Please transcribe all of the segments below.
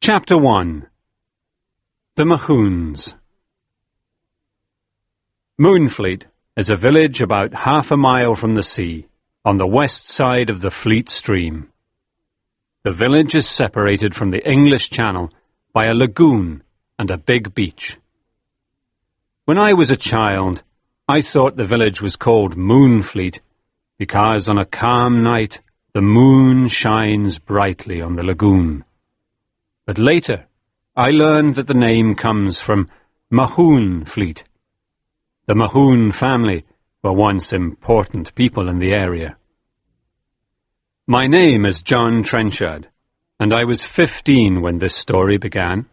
Chapter 1. The Mahoons. Moonfleet is a village about half a mile from the sea, on the west side of the Fleet Stream. The village is separated from the English Channel by a lagoon and a big beach. When I was a child, I thought the village was called Moonfleet because on a calm night the moon shines brightly on the lagoon. But later, I learned that the name comes from Mahoon Fleet. The Mahoon family were once important people in the area. My name is John Trenchard, and I was 15 when this story began.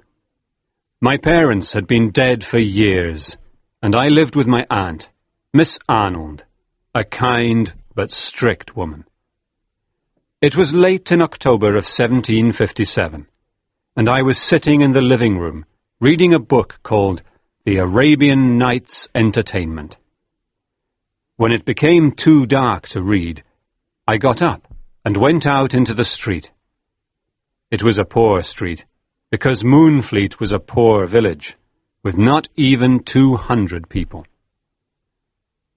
My parents had been dead for years, and I lived with my aunt, Miss Arnold, a kind but strict woman. It was late in October of 1757, and I was sitting in the living room reading a book called The Arabian Nights Entertainment. When it became too dark to read, I got up and went out into the street. It was a poor street, because Moonfleet was a poor village, with not even 200 people.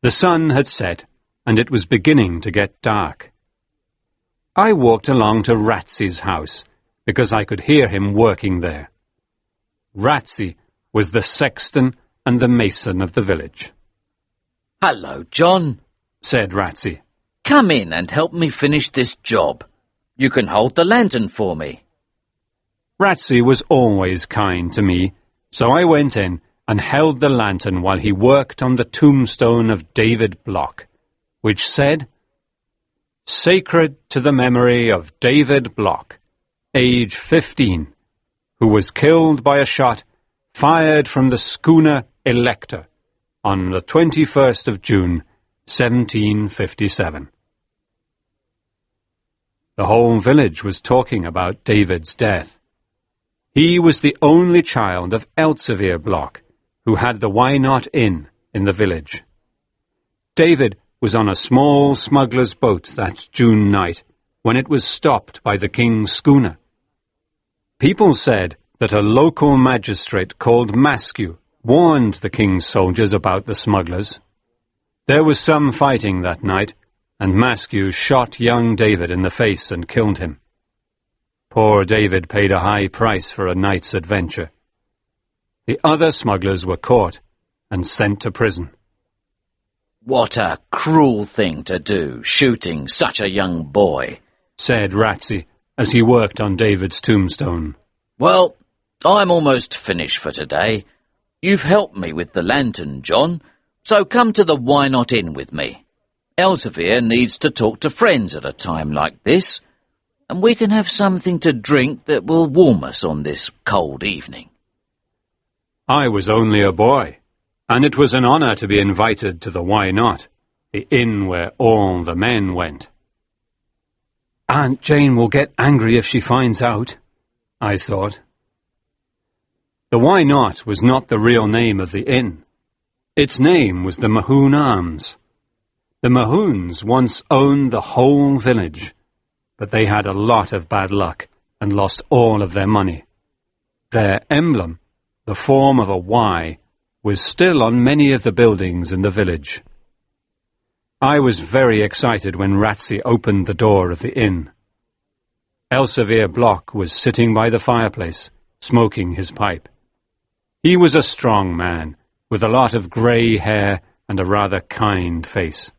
The sun had set, and it was beginning to get dark. I walked along to Ratsy's house, because I could hear him working there. Ratsy was the sexton and the mason of the village. "Hello, John," said Ratsy. "Come in and help me finish this job. You can hold the lantern for me." Ratsy was always kind to me, so I went in and held the lantern while he worked on the tombstone of David Block, which said, "Sacred to the memory of David Block, age 15, who was killed by a shot fired from the schooner Elector on the 21st of June, 1757. The whole village was talking about David's death. He was the only child of Elsevier Block, who had the Why Not Inn in the village. David was on a small smuggler's boat that June night when it was stopped by the king's schooner. People said that a local magistrate called Maskew warned the king's soldiers about the smugglers. There was some fighting that night, and Maskew shot young David in the face and killed him. Poor David paid a high price for a night's adventure. The other smugglers were caught and sent to prison. "What a cruel thing to do, shooting such a young boy," said Ratsy as he worked on David's tombstone. "Well, I'm almost finished for today. You've helped me with the lantern, John, so come to the Why Not Inn with me. Elsevier needs to talk to friends at a time like this, and we can have something to drink that will warm us on this cold evening." I was only a boy, and it was an honour to be invited to the Why Not, the inn where all the men went. Aunt Jane will get angry if she finds out, I thought. The Why Not was not the real name of the inn. Its name was the Mahoon Arms. The Mahoons once owned the whole village, but they had a lot of bad luck and lost all of their money. Their emblem, the form of a Y, was still on many of the buildings in the village. I was very excited when Ratsy opened the door of the inn. Elsevier Block was sitting by the fireplace, smoking his pipe. He was a strong man, with a lot of grey hair and a rather kind face.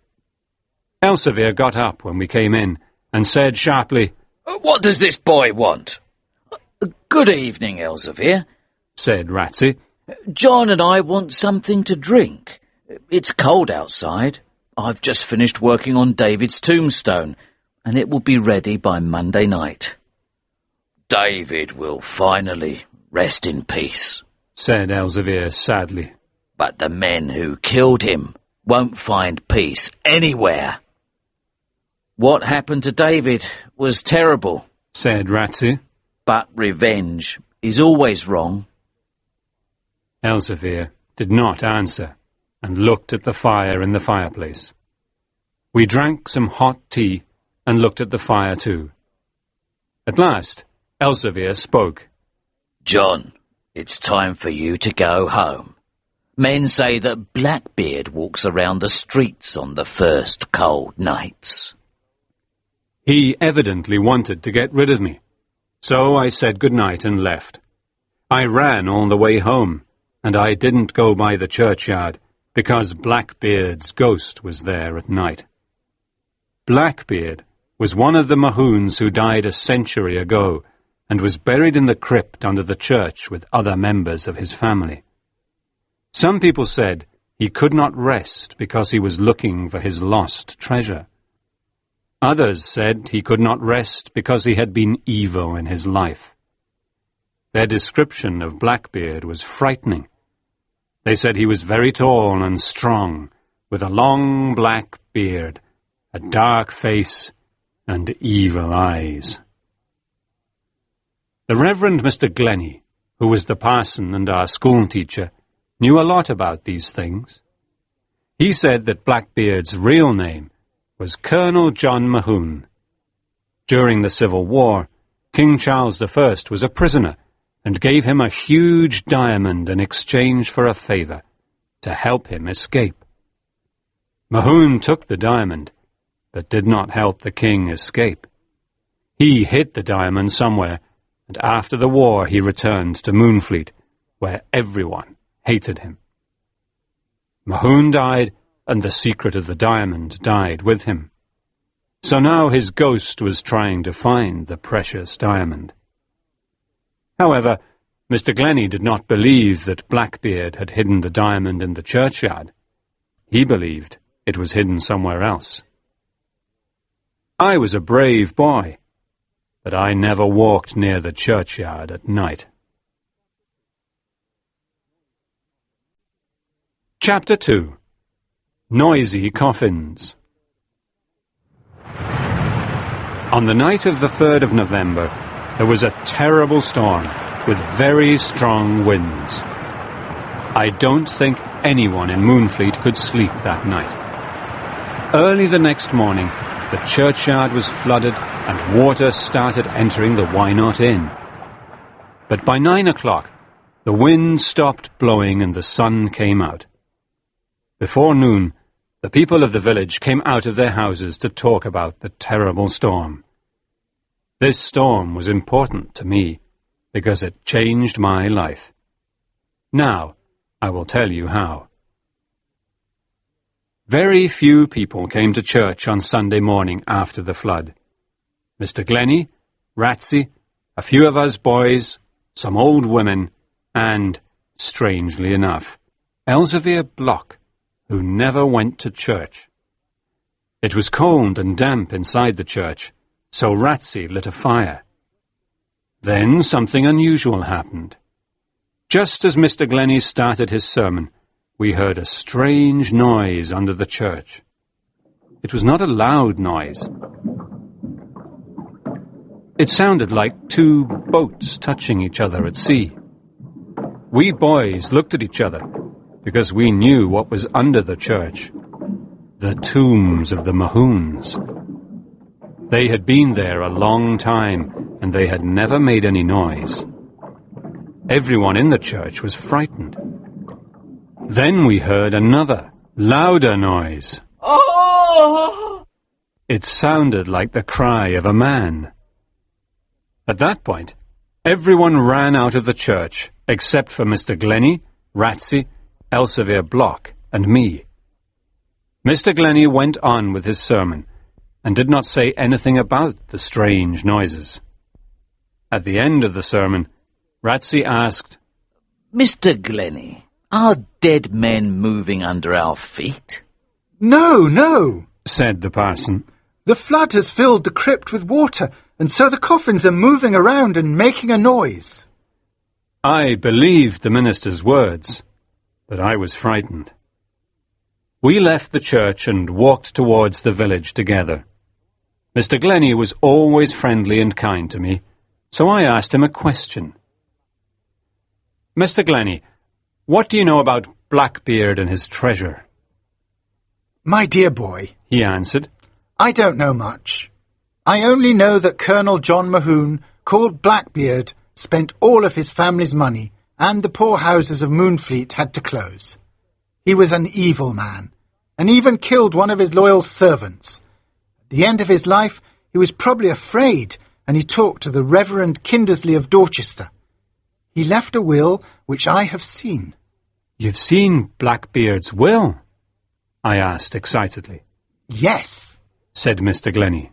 Elsevier got up when we came in and said sharply, "What does this boy want?" "Good evening, Elsevier," said Ratsy. "John and I want something to drink. It's cold outside. I've just finished working on David's tombstone, and it will be ready by Monday night." "David will finally rest in peace," said Elsevier sadly. "but the men who killed him won't find peace anywhere." "What happened to David was terrible," said Ratsy. "but revenge is always wrong." Elsevier did not answer and looked at the fire in the fireplace. We drank some hot tea and looked at the fire too. At last, Elsevier spoke. John, it's time for you to go home. Men say that Blackbeard walks around the streets on the first cold nights. He evidently wanted to get rid of me, so I said good night and left. I ran all the way home, and I didn't go by the churchyard, because Blackbeard's ghost was there at night. Blackbeard was one of the Mahoons who died a century ago, and was buried in the crypt under the church with other members of his family. Some people said he could not rest because he was looking for his lost treasure. Others said he could not rest because he had been evil in his life. Their description of Blackbeard was frightening. They said he was very tall and strong, with a long black beard, a dark face, and evil eyes. The Reverend Mr. Glennie, who was the parson and our schoolteacher, knew a lot about these things. He said that Blackbeard's real name was Colonel John Mahoon. During the Civil War, King Charles I was a prisoner and gave him a huge diamond in exchange for a favour, to help him escape. Mahoon took the diamond, but did not help the king escape. He hid the diamond somewhere, and after the war he returned to Moonfleet, where everyone hated him. Mahoon died, and the secret of the diamond died with him. So now his ghost was trying to find the precious diamond. However, Mr. Glennie did not believe that Blackbeard had hidden the diamond in the churchyard. He believed it was hidden somewhere else. I was a brave boy, but I never walked near the churchyard at night. Chapter 2. Noisy Coffins. On the night of the 3rd of November, there was a terrible storm with very strong winds. I don't think anyone in Moonfleet could sleep that night. Early the next morning, the churchyard was flooded and water started entering the Why Not Inn. But by 9 o'clock, the wind stopped blowing and the sun came out. Before noon, the people of the village came out of their houses to talk about the terrible storm. This storm was important to me, because it changed my life. Now, I will tell you how. Very few people came to church on Sunday morning after the flood. Mr. Glennie, Ratsey, a few of us boys, some old women, and, strangely enough, Elzevir Block, who never went to church. It was cold and damp inside the church, so Ratsey lit a fire. Then something unusual happened. Just as Mr. Glennie started his sermon, we heard a strange noise under the church. It was not a loud noise. It sounded like two boats touching each other at sea. We boys looked at each other, because we knew what was under the church. The tombs of the Mahoons. They had been there a long time, and they had never made any noise. Everyone in the church was frightened. Then we heard another, louder noise. Oh! It sounded like the cry of a man. At that point, everyone ran out of the church, except for Mr. Glennie, Ratsey, Elzevir Block, and me. Mr. Glennie went on with his sermon, and did not say anything about the strange noises. At the end of the sermon, Ratsey asked, Mr. Glennie, are dead men moving under our feet? No, no, said the parson. The flood has filled the crypt with water, and so the coffins are moving around and making a noise. I believed the minister's words, but I was frightened. We left the church and walked towards the village together. Mr. Glennie was always friendly and kind to me, so I asked him a question. Mr. Glennie, what do you know about Blackbeard and his treasure? My dear boy, he answered, I don't know much. I only know that Colonel John Mahoon called Blackbeard spent all of his family's money, and the poorhouses of Moonfleet had to close. He was an evil man, and even killed one of his loyal servants. At the end of his life, he was probably afraid, and he talked to the Reverend Kindersley of Dorchester. He left a will which I have seen. You've seen Blackbeard's will? I asked excitedly. Yes, said Mr. Glennie.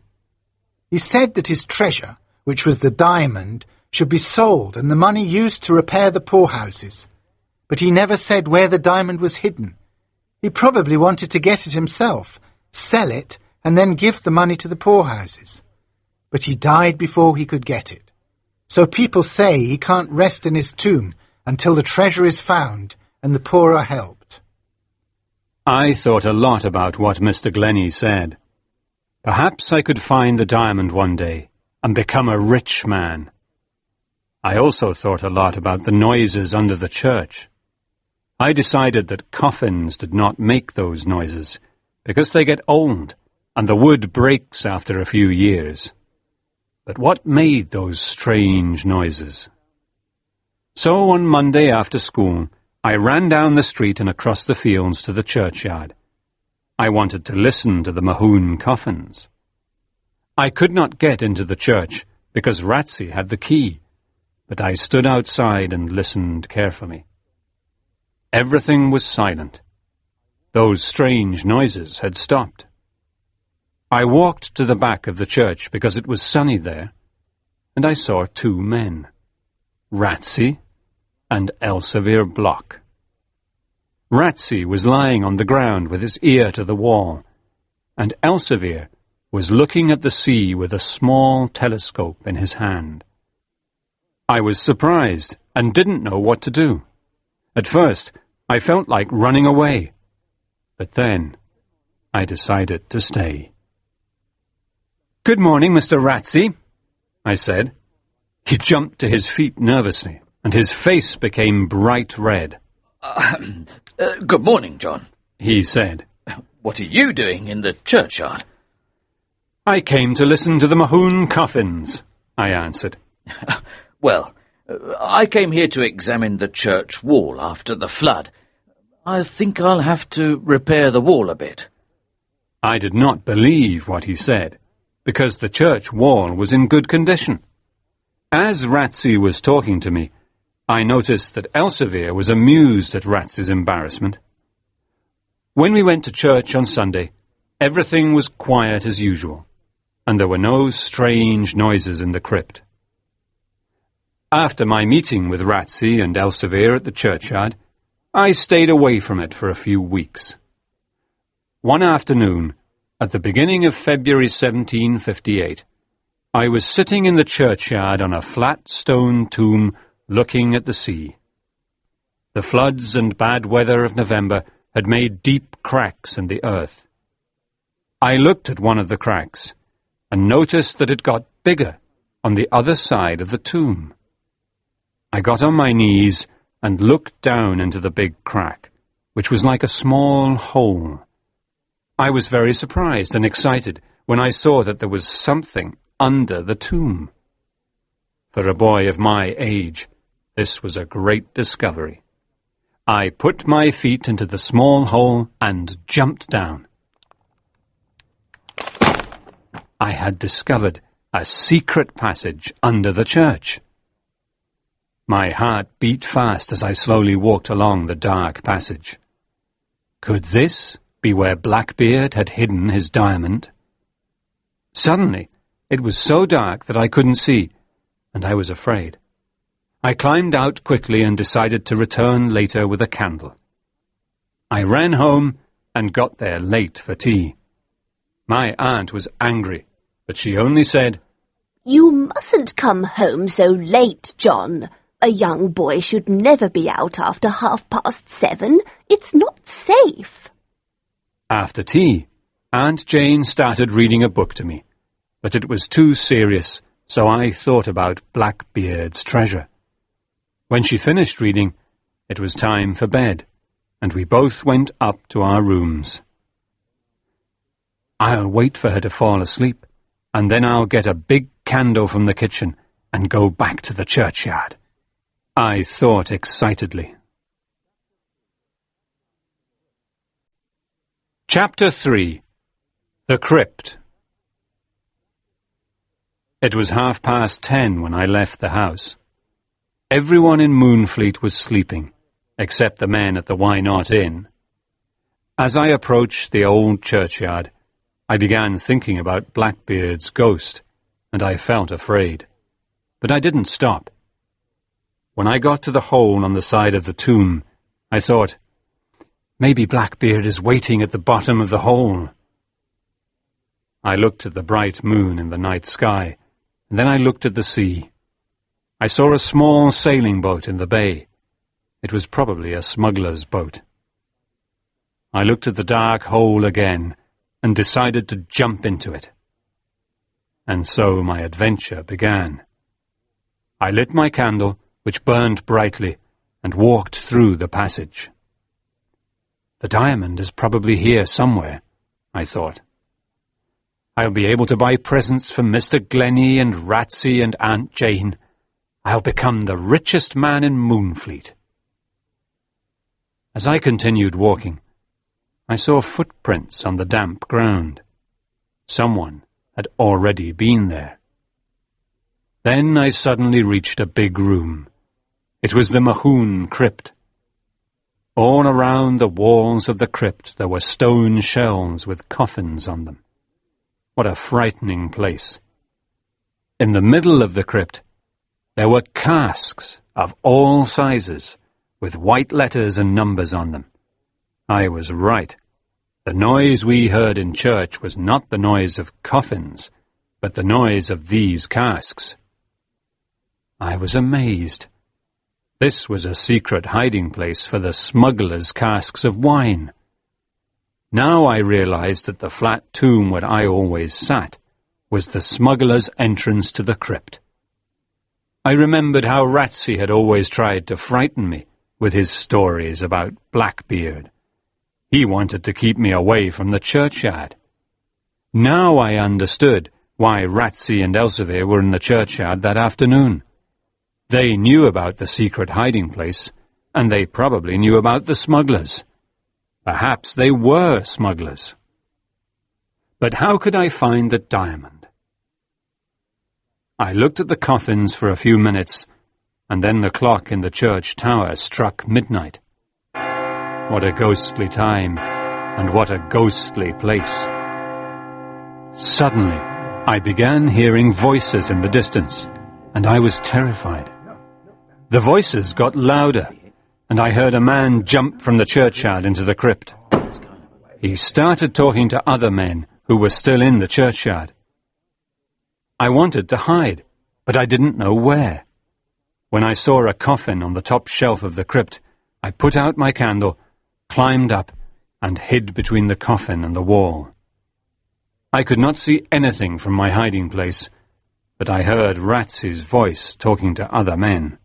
He said that his treasure, which was the diamond, should be sold and the money used to repair the poorhouses. But he never said where the diamond was hidden. He probably wanted to get it himself, sell it, and then give the money to the poorhouses. But he died before he could get it. So people say he can't rest in his tomb until the treasure is found and the poor are helped. I thought a lot about what Mr. Glennie said. Perhaps I could find the diamond one day and become a rich man. I also thought a lot about the noises under the church. I decided that coffins did not make those noises because they get old and the wood breaks after a few years. But what made those strange noises? So on Monday after school, I ran down the street and across the fields to the churchyard. I wanted to listen to the Mahoon coffins. I could not get into the church because Ratsey had the key, but I stood outside and listened carefully. Everything was silent. Those strange noises had stopped. I walked to the back of the church because it was sunny there, and I saw two men, Ratsey and Elsevier Block. Ratsey was lying on the ground with his ear to the wall, and Elsevier was looking at the sea with a small telescope in his hand. I was surprised and didn't know what to do. At first, I felt like running away, but then I decided to stay. "Good morning, Mr. Ratsey," I said. He jumped to his feet nervously, and his face became bright red. Good morning, John, he said. What are you doing in the churchyard? I came to listen to the Mahoon coffins, I answered. Well, I came here to examine the church wall after the flood. I think I'll have to repair the wall a bit. I did not believe what he said, because the church wall was in good condition. As Ratsey was talking to me, I noticed that Elsevier was amused at Ratsey's embarrassment. When we went to church on Sunday, everything was quiet as usual, and there were no strange noises in the crypt. After my meeting with Ratsey and Elsevier at the churchyard, I stayed away from it for a few weeks. One afternoon, at the beginning of February 1758, I was sitting in the churchyard on a flat stone tomb looking at the sea. The floods and bad weather of November had made deep cracks in the earth. I looked at one of the cracks and noticed that it got bigger on the other side of the tomb. I got on my knees and looked down into the big crack, which was like a small hole. I was very surprised and excited when I saw that there was something under the tomb. For a boy of my age, this was a great discovery. I put my feet into the small hole and jumped down. I had discovered a secret passage under the church. My heart beat fast as I slowly walked along the dark passage. Could this be where Blackbeard had hidden his diamond? Suddenly, it was so dark that I couldn't see, and I was afraid. I climbed out quickly and decided to return later with a candle. I ran home and got there late for tea. My aunt was angry, but she only said, "You mustn't come home so late, John. A young boy should never be out after 7:30. It's not safe." After tea, Aunt Jane started reading a book to me, but it was too serious, so I thought about Blackbeard's treasure. When she finished reading, it was time for bed, and we both went up to our rooms. "I'll wait for her to fall asleep, and then I'll get a big candle from the kitchen and go back to the churchyard, I thought excitedly. Chapter 3. The Crypt. It was 10:30 when I left the house. Everyone in Moonfleet was sleeping, except the men at the Why Not Inn. As I approached the old churchyard, I began thinking about Blackbeard's ghost, and I felt afraid. But I didn't stop. When I got to the hole on the side of the tomb, I thought, maybe Blackbeard is waiting at the bottom of the hole. I looked at the bright moon in the night sky, and then I looked at the sea. I saw a small sailing boat in the bay. It was probably a smuggler's boat. I looked at the dark hole again and decided to jump into it. And so my adventure began. I lit my candle, which burned brightly, and walked through the passage. The diamond is probably here somewhere, I thought. I'll be able to buy presents for Mr. Glennie and Ratsey and Aunt Jane. I'll become the richest man in Moonfleet. As I continued walking, I saw footprints on the damp ground. Someone had already been there. Then I suddenly reached a big room. It was the Mahoon crypt. All around the walls of the crypt there were stone shelves with coffins on them. What a frightening place. In the middle of the crypt there were casks of all sizes, with white letters and numbers on them. I was right. The noise we heard in church was not the noise of coffins, but the noise of these casks. I was amazed. This was a secret hiding place for the smugglers' casks of wine. Now I realized that the flat tomb where I always sat was the smugglers' entrance to the crypt. I remembered how Ratsey had always tried to frighten me with his stories about Blackbeard. He wanted to keep me away from the churchyard. Now I understood why Ratsey and Elsevier were in the churchyard that afternoon. They knew about the secret hiding place, and they probably knew about the smugglers. Perhaps they were smugglers. But how could I find the diamond? I looked at the coffins for a few minutes, and then the clock in the church tower struck midnight. What a ghostly time, and what a ghostly place. Suddenly, I began hearing voices in the distance, and I was terrified. The voices got louder, and I heard a man jump from the churchyard into the crypt. He started talking to other men who were still in the churchyard. I wanted to hide, but I didn't know where. When I saw a coffin on the top shelf of the crypt, I put out my candle, climbed up, and hid between the coffin and the wall. I could not see anything from my hiding place, but I heard Ratsey's voice talking to other men.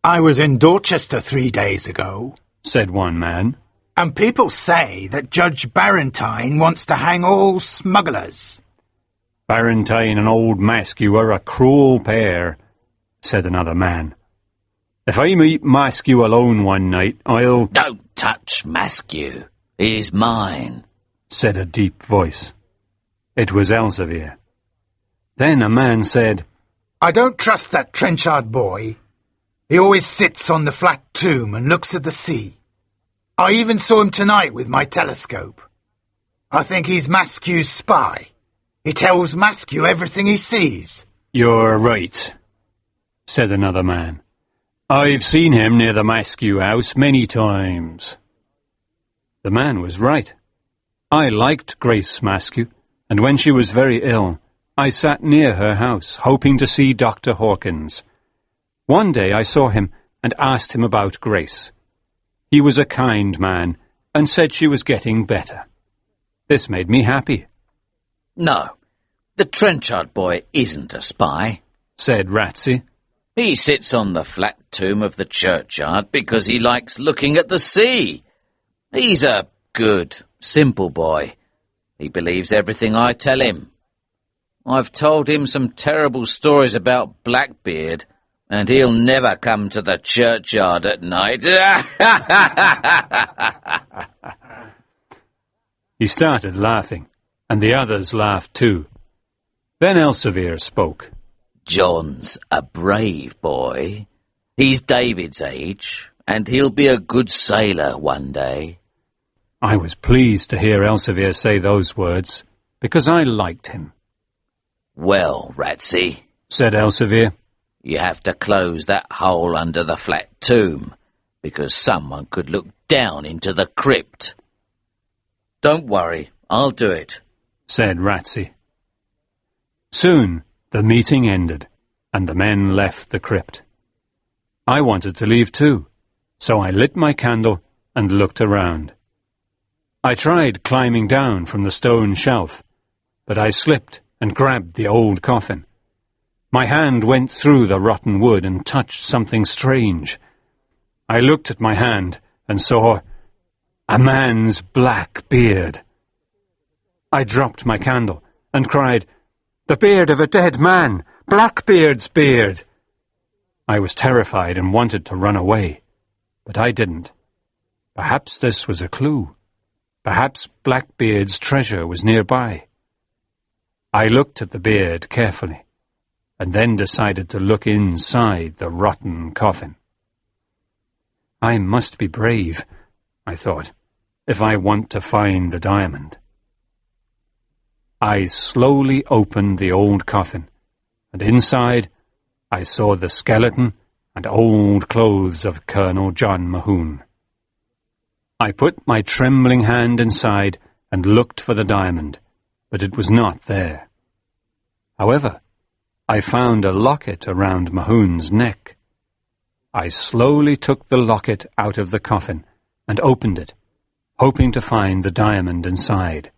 I was in Dorchester 3 days ago, said one man, and people say that Judge Barentine wants to hang all smugglers. Barentine and old Maskew are a cruel pair, said another man. If I meet Maskew alone one night, I'll— Don't touch Maskew. He's mine, said a deep voice. It was Elsevier. Then a man said, I don't trust that Trenchard boy. He always sits on the flat tomb and looks at the sea. I even saw him tonight with my telescope. I think he's Maskew's spy. He tells Maskew everything he sees. You're right, said another man. I've seen him near the Maskew house many times. The man was right. I liked Grace Maskew, and when she was very ill, I sat near her house, hoping to see Dr. Hawkins. One day I saw him and asked him about Grace. He was a kind man and said she was getting better. This made me happy. No, the Trenchard boy isn't a spy, said Ratsey. He sits on the flat tomb of the churchyard because he likes looking at the sea. He's a good, simple boy. He believes everything I tell him. I've told him some terrible stories about Blackbeard, and he'll never come to the churchyard at night. He started laughing, and the others laughed too. Then Elsevier spoke. John's a brave boy. He's David's age, and he'll be a good sailor one day. I was pleased to hear Elsevier say those words, because I liked him. Well, Ratsey, said Elsevier, you have to close that hole under the flat tomb, because someone could look down into the crypt. Don't worry, I'll do it, said Ratsey. Soon the meeting ended, and the men left the crypt. I wanted to leave too, so I lit my candle and looked around. I tried climbing down from the stone shelf, but I slipped and grabbed the old coffin. My hand went through the rotten wood and touched something strange. I looked at my hand and saw a man's black beard. I dropped my candle and cried, "The beard of a dead man! Blackbeard's beard!" I was terrified and wanted to run away, but I didn't. Perhaps this was a clue. Perhaps Blackbeard's treasure was nearby. I looked at the beard carefully, and then decided to look inside the rotten coffin. I must be brave, I thought, if I want to find the diamond. I slowly opened the old coffin, and inside I saw the skeleton and old clothes of Colonel John Mahoon. I put my trembling hand inside and looked for the diamond, but it was not there. However, I found a locket around Mahoon's neck. I slowly took the locket out of the coffin and opened it, hoping to find the diamond inside.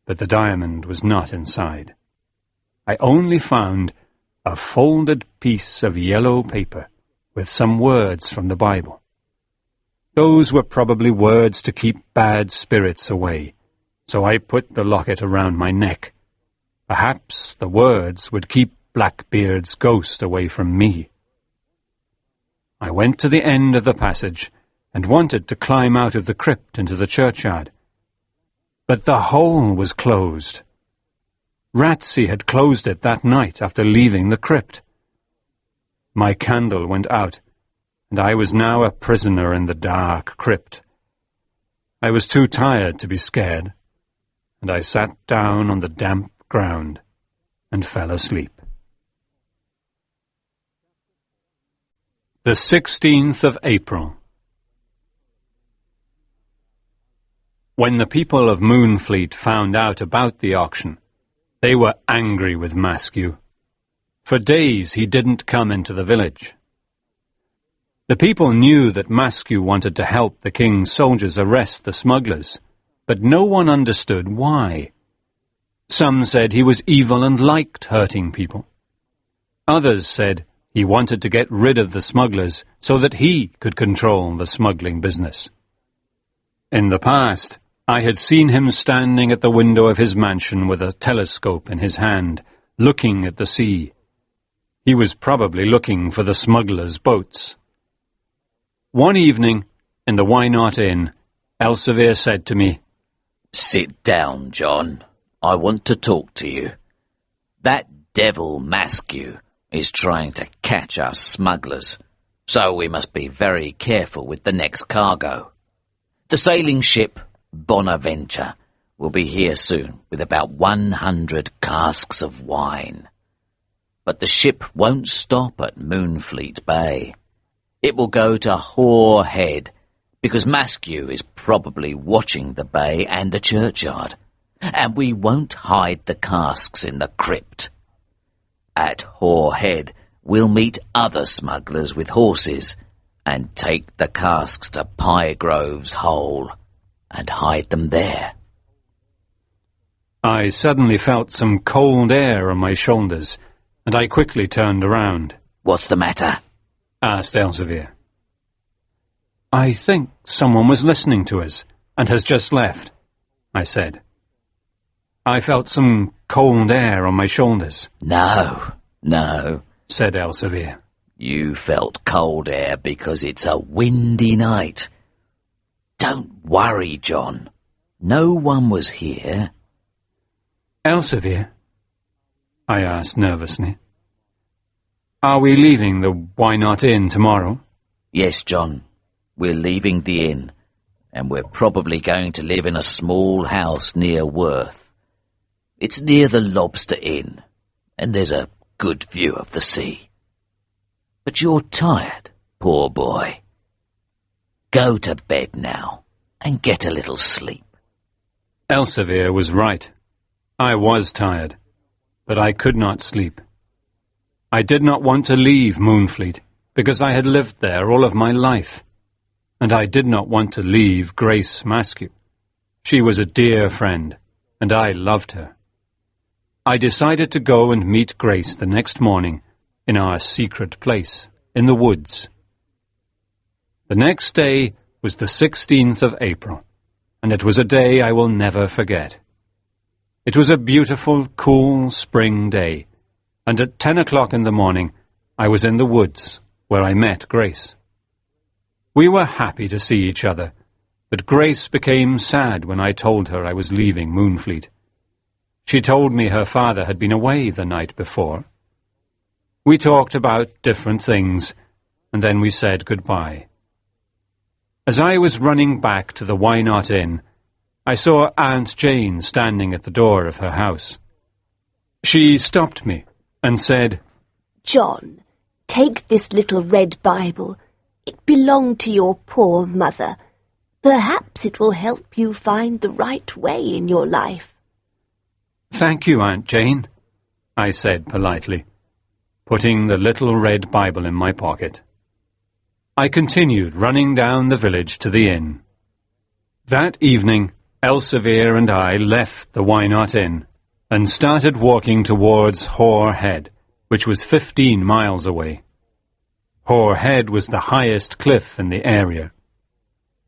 But the diamond was not inside. I only found a folded piece of yellow paper with some words from the Bible. Those were probably words to keep bad spirits away, so I put the locket around my neck. Perhaps the words would keep Blackbeard's ghost away from me. I went to the end of the passage and wanted to climb out of the crypt into the churchyard. But the hole was closed. Ratsey had closed it that night after leaving the crypt. My candle went out, and I was now a prisoner in the dark crypt. I was too tired to be scared, and I sat down on the damp ground and fell asleep. The 16th of April. When the people of Moonfleet found out about the auction, they were angry with Maskew. For days he didn't come into the village. The people knew that Maskew wanted to help the king's soldiers arrest the smugglers, but no one understood why. Some said he was evil and liked hurting people. Others said he wanted to get rid of the smugglers so that he could control the smuggling business. In the past, I had seen him standing at the window of his mansion with a telescope in his hand, looking at the sea. He was probably looking for the smugglers' boats. One evening, in the Why Not Inn, Elsevier said to me, "Sit down, John. I want to talk to you. That devil Maskew is trying to catch us smugglers, so we must be very careful with the next cargo. The sailing ship Bonaventure will be here soon with about 100 casks of wine. But the ship won't stop at Moonfleet Bay. It will go to Hoare Head, because Maskew is probably watching the bay and the churchyard, and we won't hide the casks in the crypt. At Hoare Head, we'll meet other smugglers with horses, and take the casks to Pyegrove's Hole, and hide them there." I suddenly felt some cold air on my shoulders, and I quickly turned around. "What's the matter?" asked Elsevier. "I think someone was listening to us, and has just left," I said. I felt some cold air on my shoulders. No, said Elsevier. you felt cold air because it's a windy night. Don't worry, John. No one was here. Elsevier, I asked nervously, are we leaving the Why Not Inn tomorrow? Yes, John. We're leaving the inn, and we're probably going to live in a small house near Worth. It's near the Lobster Inn, and there's a good view of the sea. But you're tired, poor boy. Go to bed now, and get a little sleep. Elsevier was right. I was tired, but I could not sleep. I did not want to leave Moonfleet, because I had lived there all of my life. And I did not want to leave Grace Maskew. She was a dear friend, and I loved her. I decided to go and meet Grace the next morning in our secret place, in the woods. The next day was the 16th of April, and it was a day I will never forget. It was a beautiful, cool spring day, and at 10 o'clock in the morning I was in the woods where I met Grace. We were happy to see each other, but Grace became sad when I told her I was leaving Moonfleet. She told me her father had been away the night before. We talked about different things, and then we said goodbye. As I was running back to the Why Not Inn, I saw Aunt Jane standing at the door of her house. She stopped me and said, John, take this little red Bible. It belonged to your poor mother. Perhaps it will help you find the right way in your life. Thank you, Aunt Jane, I said politely, putting the little red Bible in my pocket. I continued running down the village to the inn. That evening, Elsevier and I left the Why Not Inn and started walking towards Hoare Head, which was 15 miles away. Hoare Head was the highest cliff in the area.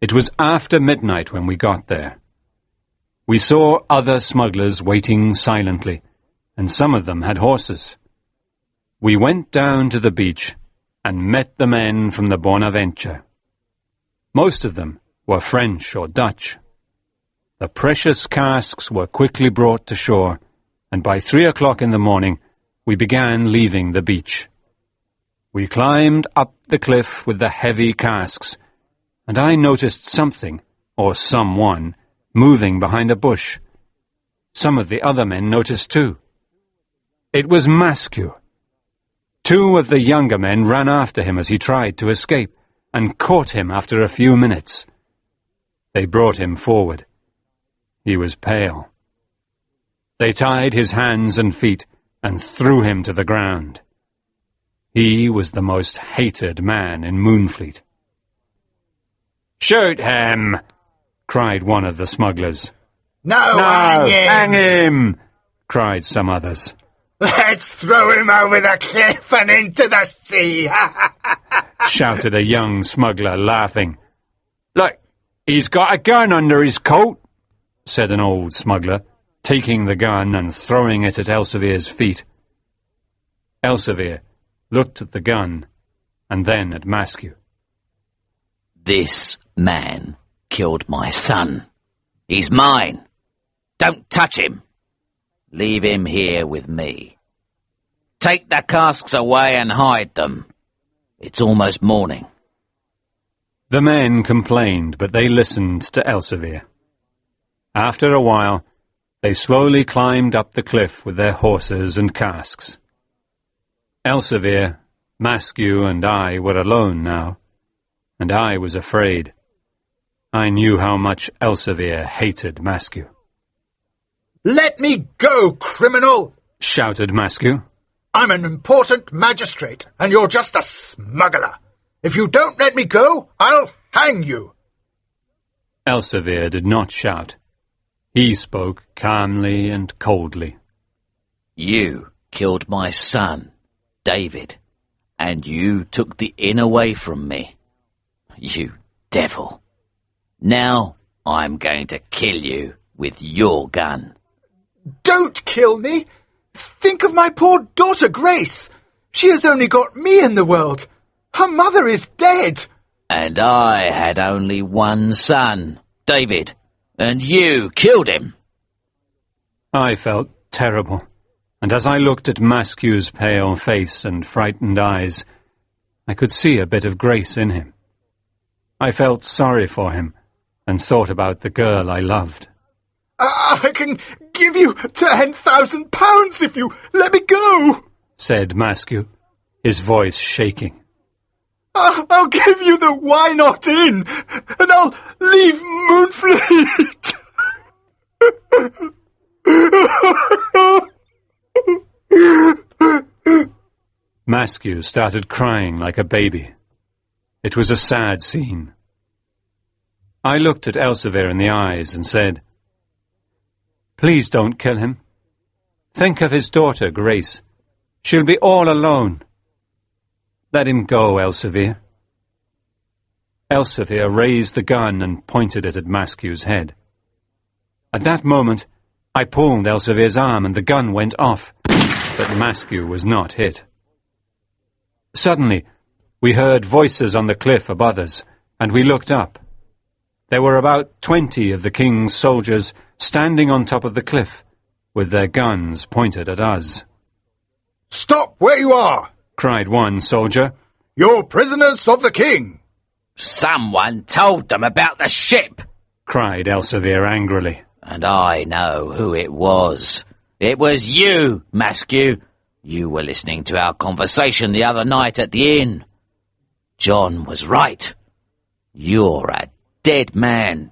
It was after midnight when we got there. We saw other smugglers waiting silently, and some of them had horses. We went down to the beach and met the men from the Bonaventure. Most of them were French or Dutch. The precious casks were quickly brought to shore, and by 3 o'clock in the morning we began leaving the beach. We climbed up the cliff with the heavy casks, and I noticed something, or someone, moving behind a bush. Some of the other men noticed too. It was Maskew. 2 of the younger men ran after him as he tried to escape, and caught him after a few minutes. They brought him forward. He was pale. They tied his hands and feet and threw him to the ground. He was the most hated man in Moonfleet. "Shoot him!" cried one of the smugglers. No, hang him! cried some others. Let's throw him over the cliff and into the sea. Shouted a young smuggler, laughing. "Look, he's got a gun under his coat," said an old smuggler, taking the gun and throwing it at Elsevier's feet. Elsevier looked at the gun and then at Maskew. This man killed my son. He's mine. Don't touch him. Leave him here with me. Take the casks away and hide them. It's almost morning. The men complained, but they listened to Elsevier. After a while, they slowly climbed up the cliff with their horses and casks. Elsevier, Maskew, and I were alone now, and I was afraid. I knew how much Elsevier hated Maskew. Let me go, criminal! Shouted Maskew. I'm an important magistrate, and you're just a smuggler. If you don't let me go, I'll hang you. Elsevier did not shout. He spoke calmly and coldly. You killed my son, David, and you took the inn away from me. You devil. Now I'm going to kill you with your gun. Don't kill me! Think of my poor daughter Grace! She has only got me in the world. Her mother is dead. And I had only one son, David, and you killed him. I felt terrible, and as I looked at Maskew's pale face and frightened eyes, I could see a bit of grace in him. I felt sorry for him and thought about the girl I loved. I can give you £10,000 if you let me go, said Maskew, his voice shaking. I'll give you the Why Not Inn, and I'll leave Moonfleet. Maskew started crying like a baby. It was a sad scene. I looked at Elsevier in the eyes and said, "Please don't kill him. Think of his daughter, Grace. She'll be all alone. Let him go, Elsevier." Elsevier raised the gun and pointed it at Maskew's head. At that moment, I pulled Elsevier's arm and the gun went off, but Maskew was not hit. Suddenly, we heard voices on the cliff above us, and we looked up. There were about 20 of the king's soldiers standing on top of the cliff, with their guns pointed at us. "Stop where you are!" cried one soldier. "You're prisoners of the king!" "Someone told them about the ship!" cried Elsevier angrily. "And I know who it was. It was you, Maskew. You were listening to our conversation the other night at the inn. John was right. You're a dead man."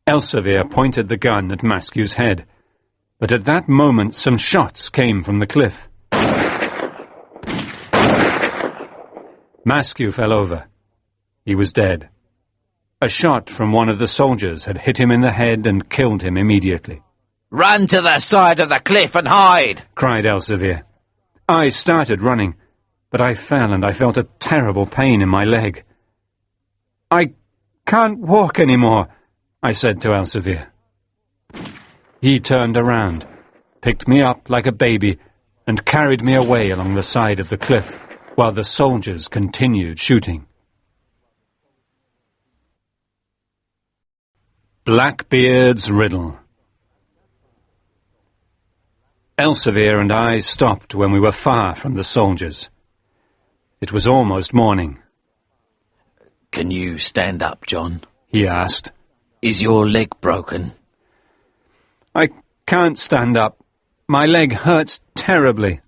Elsevier pointed the gun at Maskew's head, but at that moment some shots came from the cliff. Maskew fell over. He was dead. A shot from one of the soldiers had hit him in the head and killed him immediately. "Run to the side of the cliff and hide!" cried Elsevier. I started running, but I fell and I felt a terrible pain in my leg. "I can't walk any more," I said to Elsevier. He turned around, picked me up like a baby, and carried me away along the side of the cliff, while the soldiers continued shooting. Blackbeard's Riddle. Elsevier and I stopped when we were far from the soldiers. It was almost morning. "Can you stand up, John?" he asked. "Is your leg broken?" "I can't stand up. My leg hurts terribly,"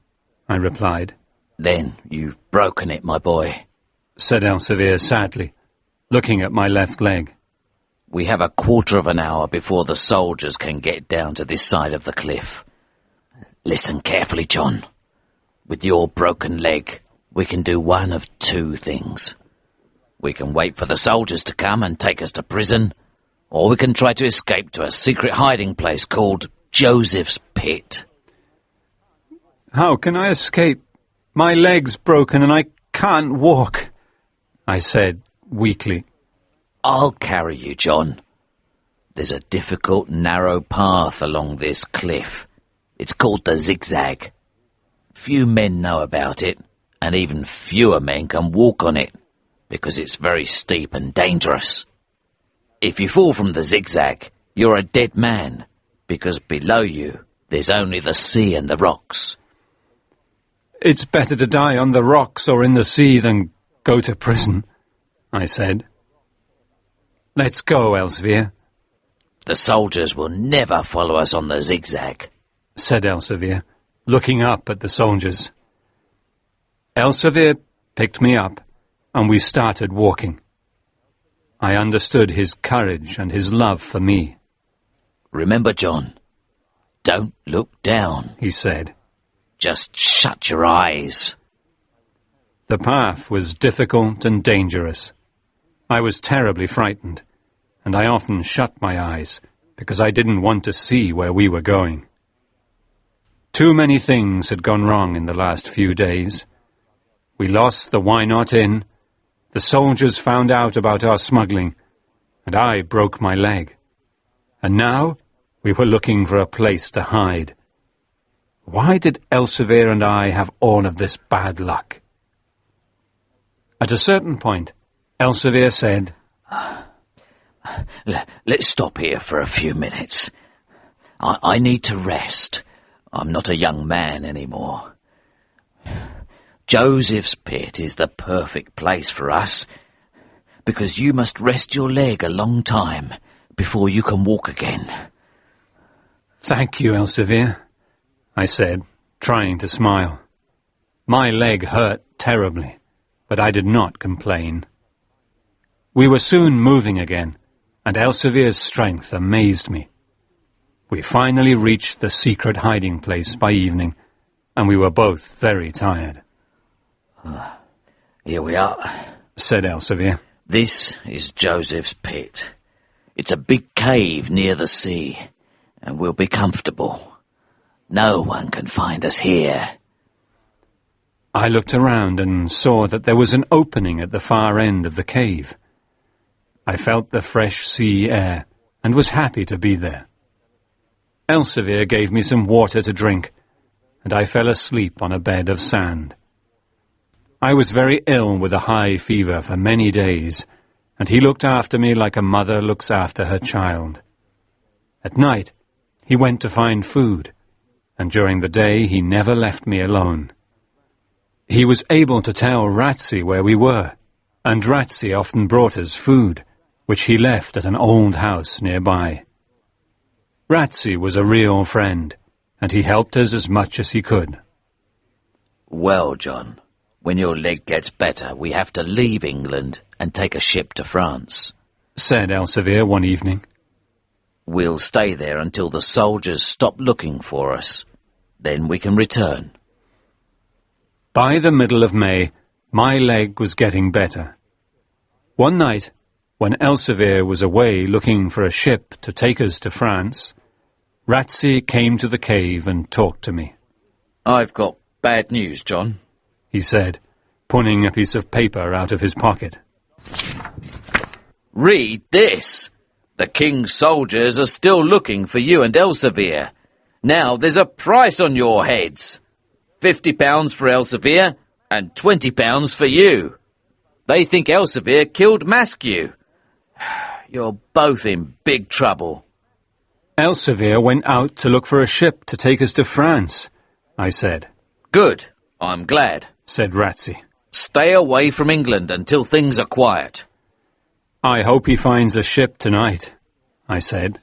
I replied. "Then you've broken it, my boy," said Elsevier sadly, looking at my left leg. "We have a quarter of an hour before the soldiers can get down to this side of the cliff. Listen carefully, John. With your broken leg, we can do one of two things. We can wait for the soldiers to come and take us to prison, or we can try to escape to a secret hiding place called Joseph's Pit." "How can I escape? My leg's broken and I can't walk," I said weakly. "I'll carry you, John. There's a difficult, narrow path along this cliff. It's called the Zigzag. Few men know about it, and even fewer men can walk on it, because it's very steep and dangerous. If you fall from the Zigzag, you're a dead man, because below you there's only the sea and the rocks." "It's better to die on the rocks or in the sea than go to prison," I said. "Let's go, Elsevier," "The soldiers will never follow us on the Zigzag," said Elsevier, looking up at the soldiers. Elsevier picked me up, and we started walking. I understood his courage and his love for me. "Remember, John, don't look down," he said. "Just shut your eyes." The path was difficult and dangerous. I was terribly frightened, and I often shut my eyes because I didn't want to see where we were going. Too many things had gone wrong in the last few days. We lost the Why Not Inn, the soldiers found out about our smuggling, and I broke my leg. And now We were looking for a place to hide. Why did Elsevier and I have all of this bad luck? At a certain point, Elsevier said, Let's stop here for a few minutes. I need to rest. I'm not a young man anymore. Joseph's Pit is the perfect place for us, because you must rest your leg a long time before you can walk again. Thank you, Elsevier, I said, trying to smile. My leg hurt terribly, but I did not complain. We were soon moving again, and Elsevier's strength amazed me. We finally reached the secret hiding place by evening, and we were both very tired. Here we are, said Elsevier. This is Joseph's Pit. It's a big cave near the sea, and we'll be comfortable. No one can find us here. I looked around and saw that there was an opening at the far end of the cave. I felt the fresh sea air and was happy to be there. Elsevier gave me some water to drink, and I fell asleep on a bed of sand. I was very ill with a high fever for many days, and he looked after me like a mother looks after her child. At night, he went to find food, and during the day he never left me alone. He was able to tell Ratsy where we were, and Ratsy often brought us food, which he left at an old house nearby. Ratsy was a real friend, and he helped us as much as he could. Well, John, when your leg gets better, we have to leave England and take a ship to France, said Elsevier one evening. We'll stay there until the soldiers stop looking for us. Then we can return. By the middle of May, my leg was getting better. One night, when Elsevier was away looking for a ship to take us to France, Ratsy came to the cave and talked to me. I've got bad news, John, he said, pulling a piece of paper out of his pocket. Read this. The king's soldiers are still looking for you and Elsevier. Now there's a price on your heads. £50 for Elsevier and £20 for you. They think Elsevier killed Maskew. You're both in big trouble. Elsevier went out to look for a ship to take us to France, I said. Good. I'm glad, said Ratsy. Stay away from England until things are quiet. I hope he finds a ship tonight, I said.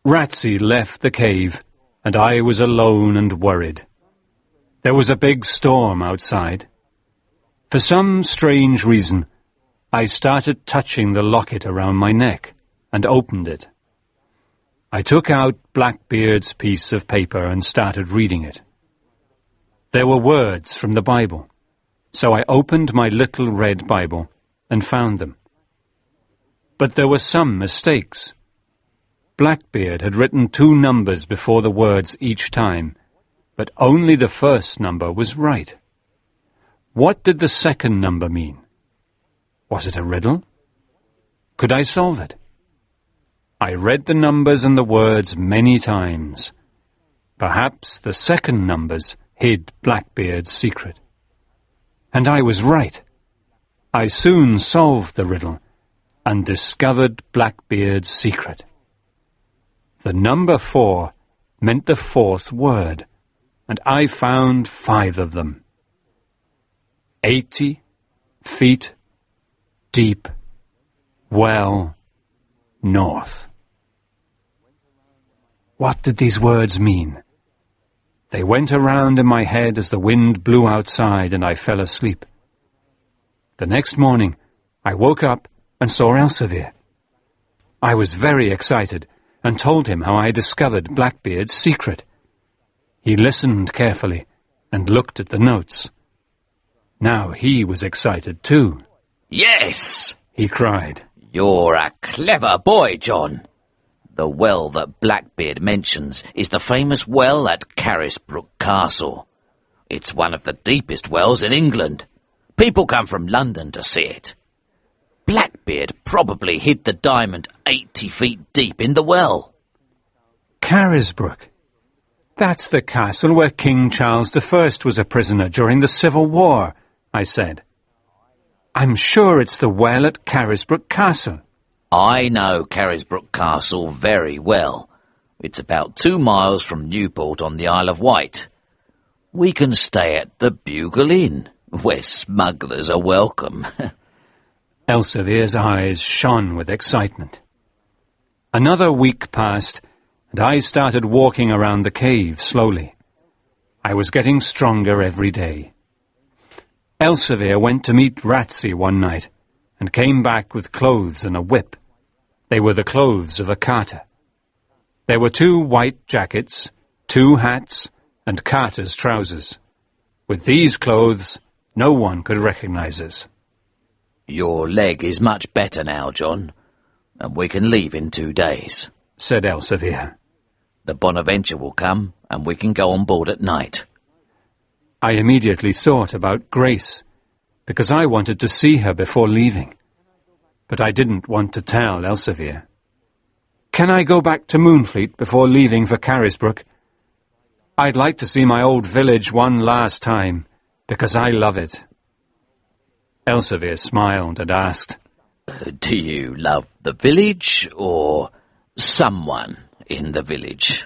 Ratsy left the cave, and I was alone and worried. There was a big storm outside. For some strange reason, I started touching the locket around my neck and opened it. I took out Blackbeard's piece of paper and started reading it. There were words from the Bible, so I opened my little red Bible and found them. But there were some mistakes. Blackbeard had written 2 numbers before the words each time, but only the first number was right. What did the second number mean? Was it a riddle? Could I solve it? I read the numbers and the words many times. Perhaps the second numbers hid Blackbeard's secret. And I was right. I soon solved the riddle and discovered Blackbeard's secret. The number 4 meant the 4th word, and I found 5 of them. 80 feet deep, well north. What did these words mean? They went around in my head as the wind blew outside and I fell asleep. The next morning, I woke up and saw Elsevier. I was very excited and told him how I discovered Blackbeard's secret. He listened carefully and looked at the notes. Now he was excited too. Yes, he cried. You're a clever boy, John. The well that Blackbeard mentions is the famous well at Carisbrooke Castle. It's one of the deepest wells in England. People come from London to see it. Blackbeard probably hid the diamond 80 feet deep in the well. Carisbrooke. That's the castle where King Charles I was a prisoner during the Civil War, I said. I'm sure it's the well at Carisbrooke Castle. I know Carisbrooke Castle very well. It's about 2 miles from Newport on the Isle of Wight. We can stay at the Bugle Inn, where smugglers are welcome. Elsevier's eyes shone with excitement. Another week passed, and I started walking around the cave slowly. I was getting stronger every day. Elsevier went to meet Ratsey one night, and came back with clothes and a whip. They were the clothes of a carter. There were 2 white jackets, 2 hats, and carter's trousers. With these clothes, no one could recognize us. Your leg is much better now, John, and we can leave in 2 days, said Elsevier. The Bonaventure will come, and we can go on board at night. I immediately thought about Grace, because I wanted to see her before leaving. But I didn't want to tell Elsevier. Can I go back to Moonfleet before leaving for Carisbrooke? I'd like to see my old village one last time, because I love it. Elsevier smiled and asked, Do you love the village, or someone in the village?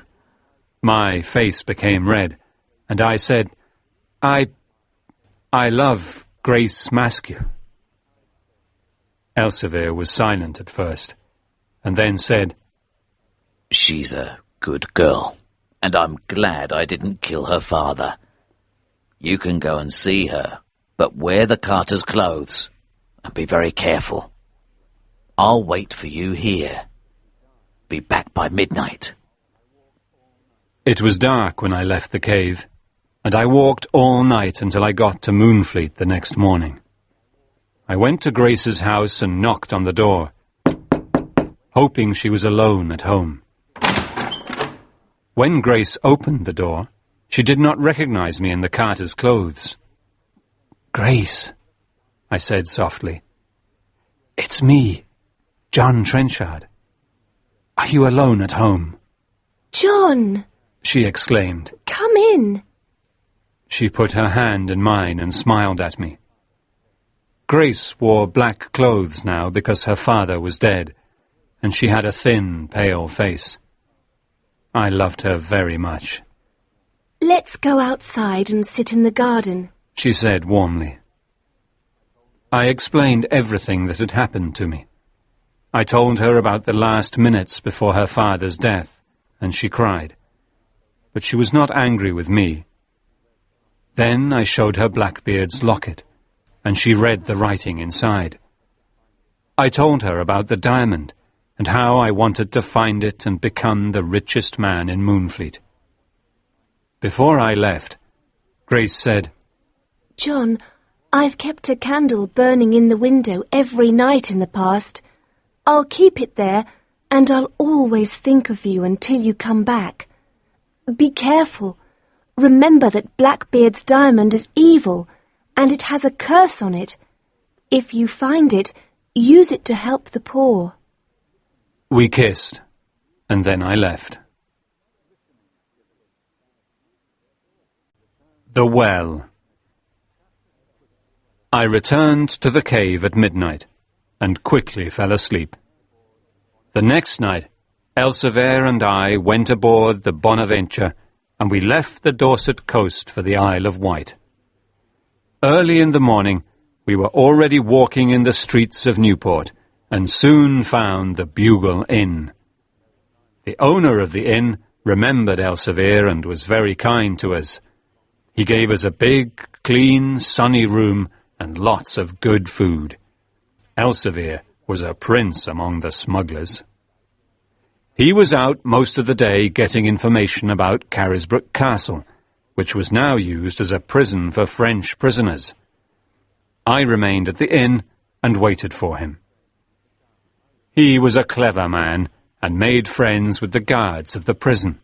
My face became red, and I said, I love Grace Maskew. Elsevier was silent at first, and then said, She's a good girl, and I'm glad I didn't kill her father. You can go and see her, but wear the carter's clothes, and be very careful. I'll wait for you here. Be back by midnight. It was dark when I left the cave, and I walked all night until I got to Moonfleet the next morning. I went to Grace's house and knocked on the door, hoping she was alone at home. When Grace opened the door, she did not recognize me in the carter's clothes. Grace, I said softly. It's me, John Trenchard. Are you alone at home? John! She exclaimed. Come in. She put her hand in mine and smiled at me. Grace wore black clothes now because her father was dead, and she had a thin, pale face. I loved her very much. Let's go outside and sit in the garden, she said warmly. I explained everything that had happened to me. I told her about the last minutes before her father's death, and she cried. But she was not angry with me. Then I showed her Blackbeard's locket, and she read the writing inside. I told her about the diamond, and how I wanted to find it and become the richest man in Moonfleet. Before I left, Grace said, John, I've kept a candle burning in the window every night in the past. I'll keep it there, and I'll always think of you until you come back. Be careful. Remember that Blackbeard's diamond is evil, and it has a curse on it. If you find it, use it to help the poor. We kissed, and then I left. The Well. I returned to the cave at midnight, and quickly fell asleep. The next night, Elsevier and I went aboard the Bonaventure, and we left the Dorset coast for the Isle of Wight. Early in the morning, we were already walking in the streets of Newport, and soon found the Bugle Inn. The owner of the inn remembered Elsevier and was very kind to us. He gave us a big, clean, sunny room and lots of good food. Elsevier was a prince among the smugglers. He was out most of the day getting information about Carisbrooke Castle, which was now used as a prison for French prisoners. I remained at the inn and waited for him. He was a clever man and made friends with the guards of the prison.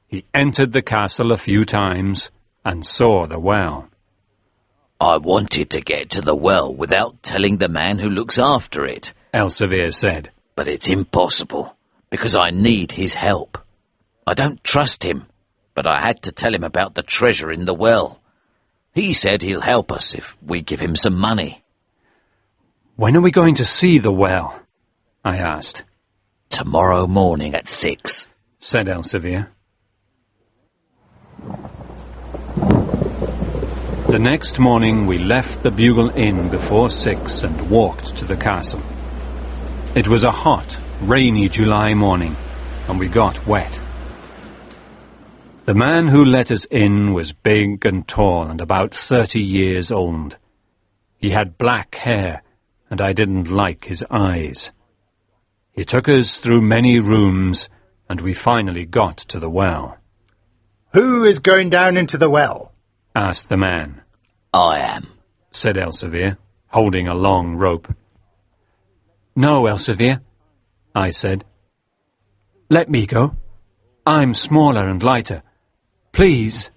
He entered the castle a few times and saw the well. I wanted to get to the well without telling the man who looks after it, Elsevier said. But it's impossible, because I need his help. I don't trust him, but I had to tell him about the treasure in the well. He said he'll help us if we give him some money. When are we going to see the well? I asked. Tomorrow morning at 6, said Elsevier. The next morning we left the Bugle Inn before 6 and walked to the castle. It was a hot, rainy July morning, and we got wet. The man who let us in was big and tall and about 30 years old. He had black hair, and I didn't like his eyes. He took us through many rooms, and we finally got to the well. Who is going down into the well? Asked the man. I am, said Elsevier, holding a long rope. No, Elsevier, I said. Let me go. I'm smaller and lighter. Please.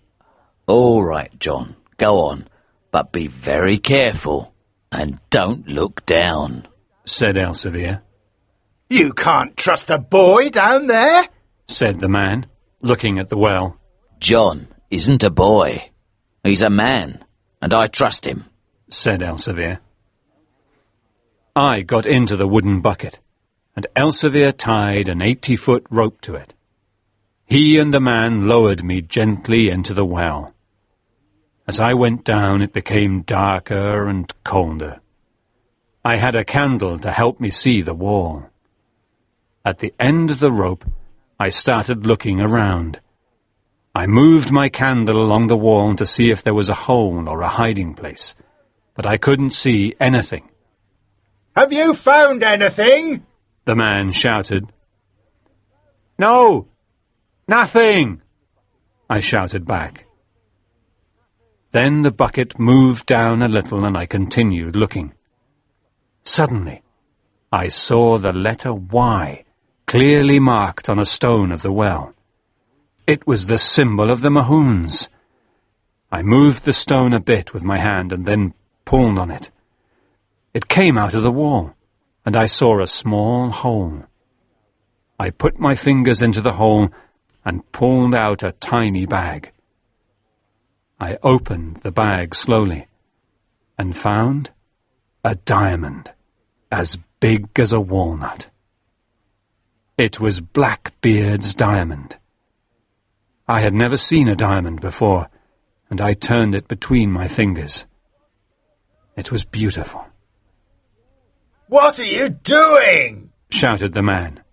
All right, John, go on, but be very careful and don't look down, said Elsevier. You can't trust a boy down there, said the man, looking at the well. John isn't a boy. He's a man, and I trust him, said Elsevier. I got into the wooden bucket, and Elsevier tied an 80-foot rope to it. He and the man lowered me gently into the well. As I went down, it became darker and colder. I had a candle to help me see the wall. At the end of the rope, I started looking around. I moved my candle along the wall to see if there was a hole or a hiding place, but I couldn't see anything. Have you found anything? The man shouted. No, nothing, I shouted back. Then the bucket moved down a little and I continued looking. Suddenly, I saw the letter Y clearly marked on a stone of the well. It was the symbol of the Mahoons. I moved the stone a bit with my hand and then pulled on it. It came out of the wall, and I saw a small hole. I put my fingers into the hole and pulled out a tiny bag. I opened the bag slowly and found a diamond as big as a walnut. It was Blackbeard's diamond. I had never seen a diamond before, and I turned it between my fingers. It was beautiful. What are you doing? Shouted the man.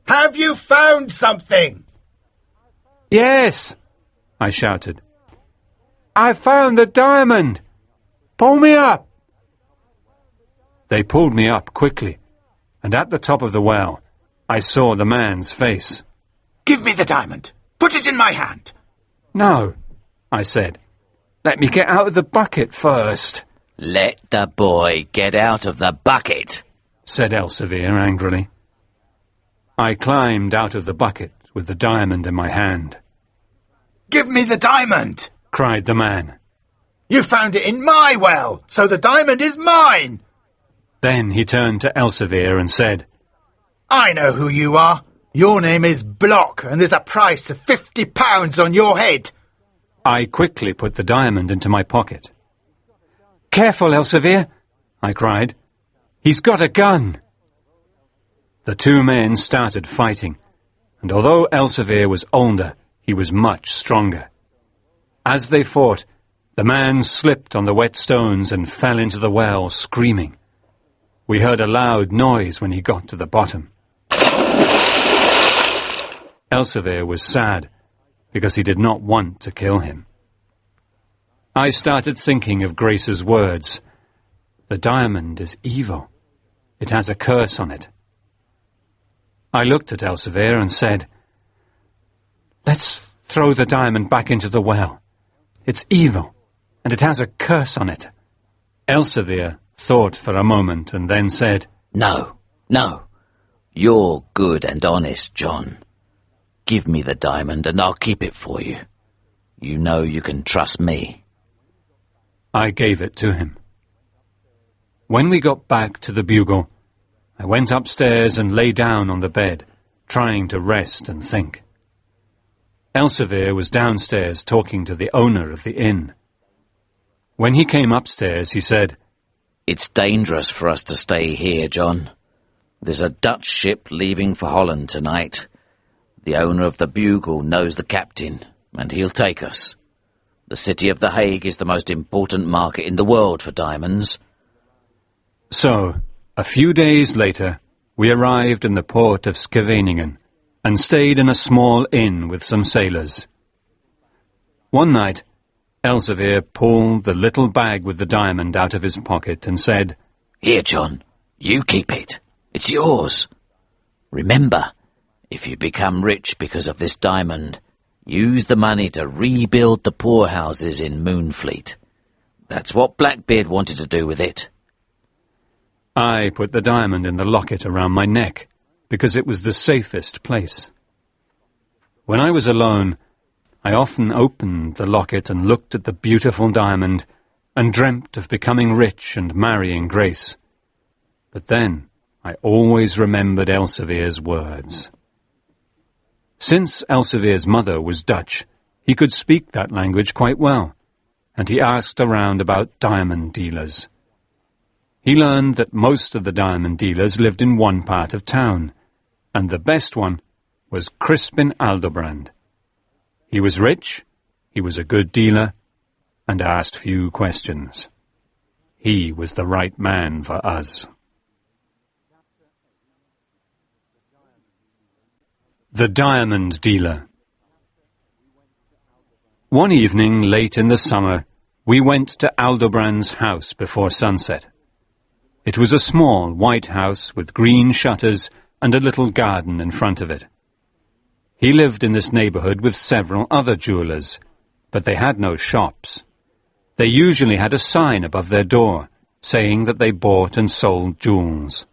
Have you found something? Yes, I shouted. I found the diamond. Pull me up. They pulled me up quickly, and at the top of the well, I saw the man's face. Give me the diamond. Put it in my hand. No, I said. Let me get out of the bucket first. Let the boy get out of the bucket, said Elsevier angrily. I climbed out of the bucket with the diamond in my hand. Give me the diamond, cried the man. You found it in my well, so the diamond is mine. Then he turned to Elsevier and said, I know who you are. Your name is Block, and there's a price of £50 on your head. I quickly put the diamond into my pocket. Careful, Elsevier, I cried. He's got a gun. The two men started fighting, and although Elsevier was older, he was much stronger. As they fought, the man slipped on the wet stones and fell into the well, screaming. We heard a loud noise when he got to the bottom. Elsevier was sad, because he did not want to kill him. I started thinking of Grace's words. The diamond is evil. It has a curse on it. I looked at Elsevier and said, Let's throw the diamond back into the well. It's evil, and it has a curse on it. Elsevier thought for a moment and then said, No. You're good and honest, John. Give me the diamond and I'll keep it for you. You know you can trust me. I gave it to him. When we got back to the Bugle, I went upstairs and lay down on the bed, trying to rest and think. Elsevier was downstairs talking to the owner of the inn. When he came upstairs, he said, "It's dangerous for us to stay here, John. There's a Dutch ship leaving for Holland tonight. The owner of the Bugle knows the captain, and he'll take us. The city of The Hague is the most important market in the world for diamonds." So, a few days later, we arrived in the port of Scheveningen and stayed in a small inn with some sailors. One night, Elsevier pulled the little bag with the diamond out of his pocket and said, "Here, John, you keep it. It's yours. Remember, if you become rich because of this diamond, use the money to rebuild the poorhouses in Moonfleet. That's what Blackbeard wanted to do with it." I put the diamond in the locket around my neck, because it was the safest place. When I was alone, I often opened the locket and looked at the beautiful diamond and dreamt of becoming rich and marrying Grace. But then I always remembered Elsevier's words. Since Elsevier's mother was Dutch, he could speak that language quite well, and he asked around about diamond dealers. He learned that most of the diamond dealers lived in one part of town, and the best one was Crispin Aldobrand. He was rich, he was a good dealer, and asked few questions. He was the right man for us. The Diamond Dealer. One evening late in the summer, we went to Aldobrand's house before sunset. It was a small white house with green shutters and a little garden in front of it. He lived in this neighbourhood with several other jewellers, but they had no shops. They usually had a sign above their door, saying that they bought and sold jewels.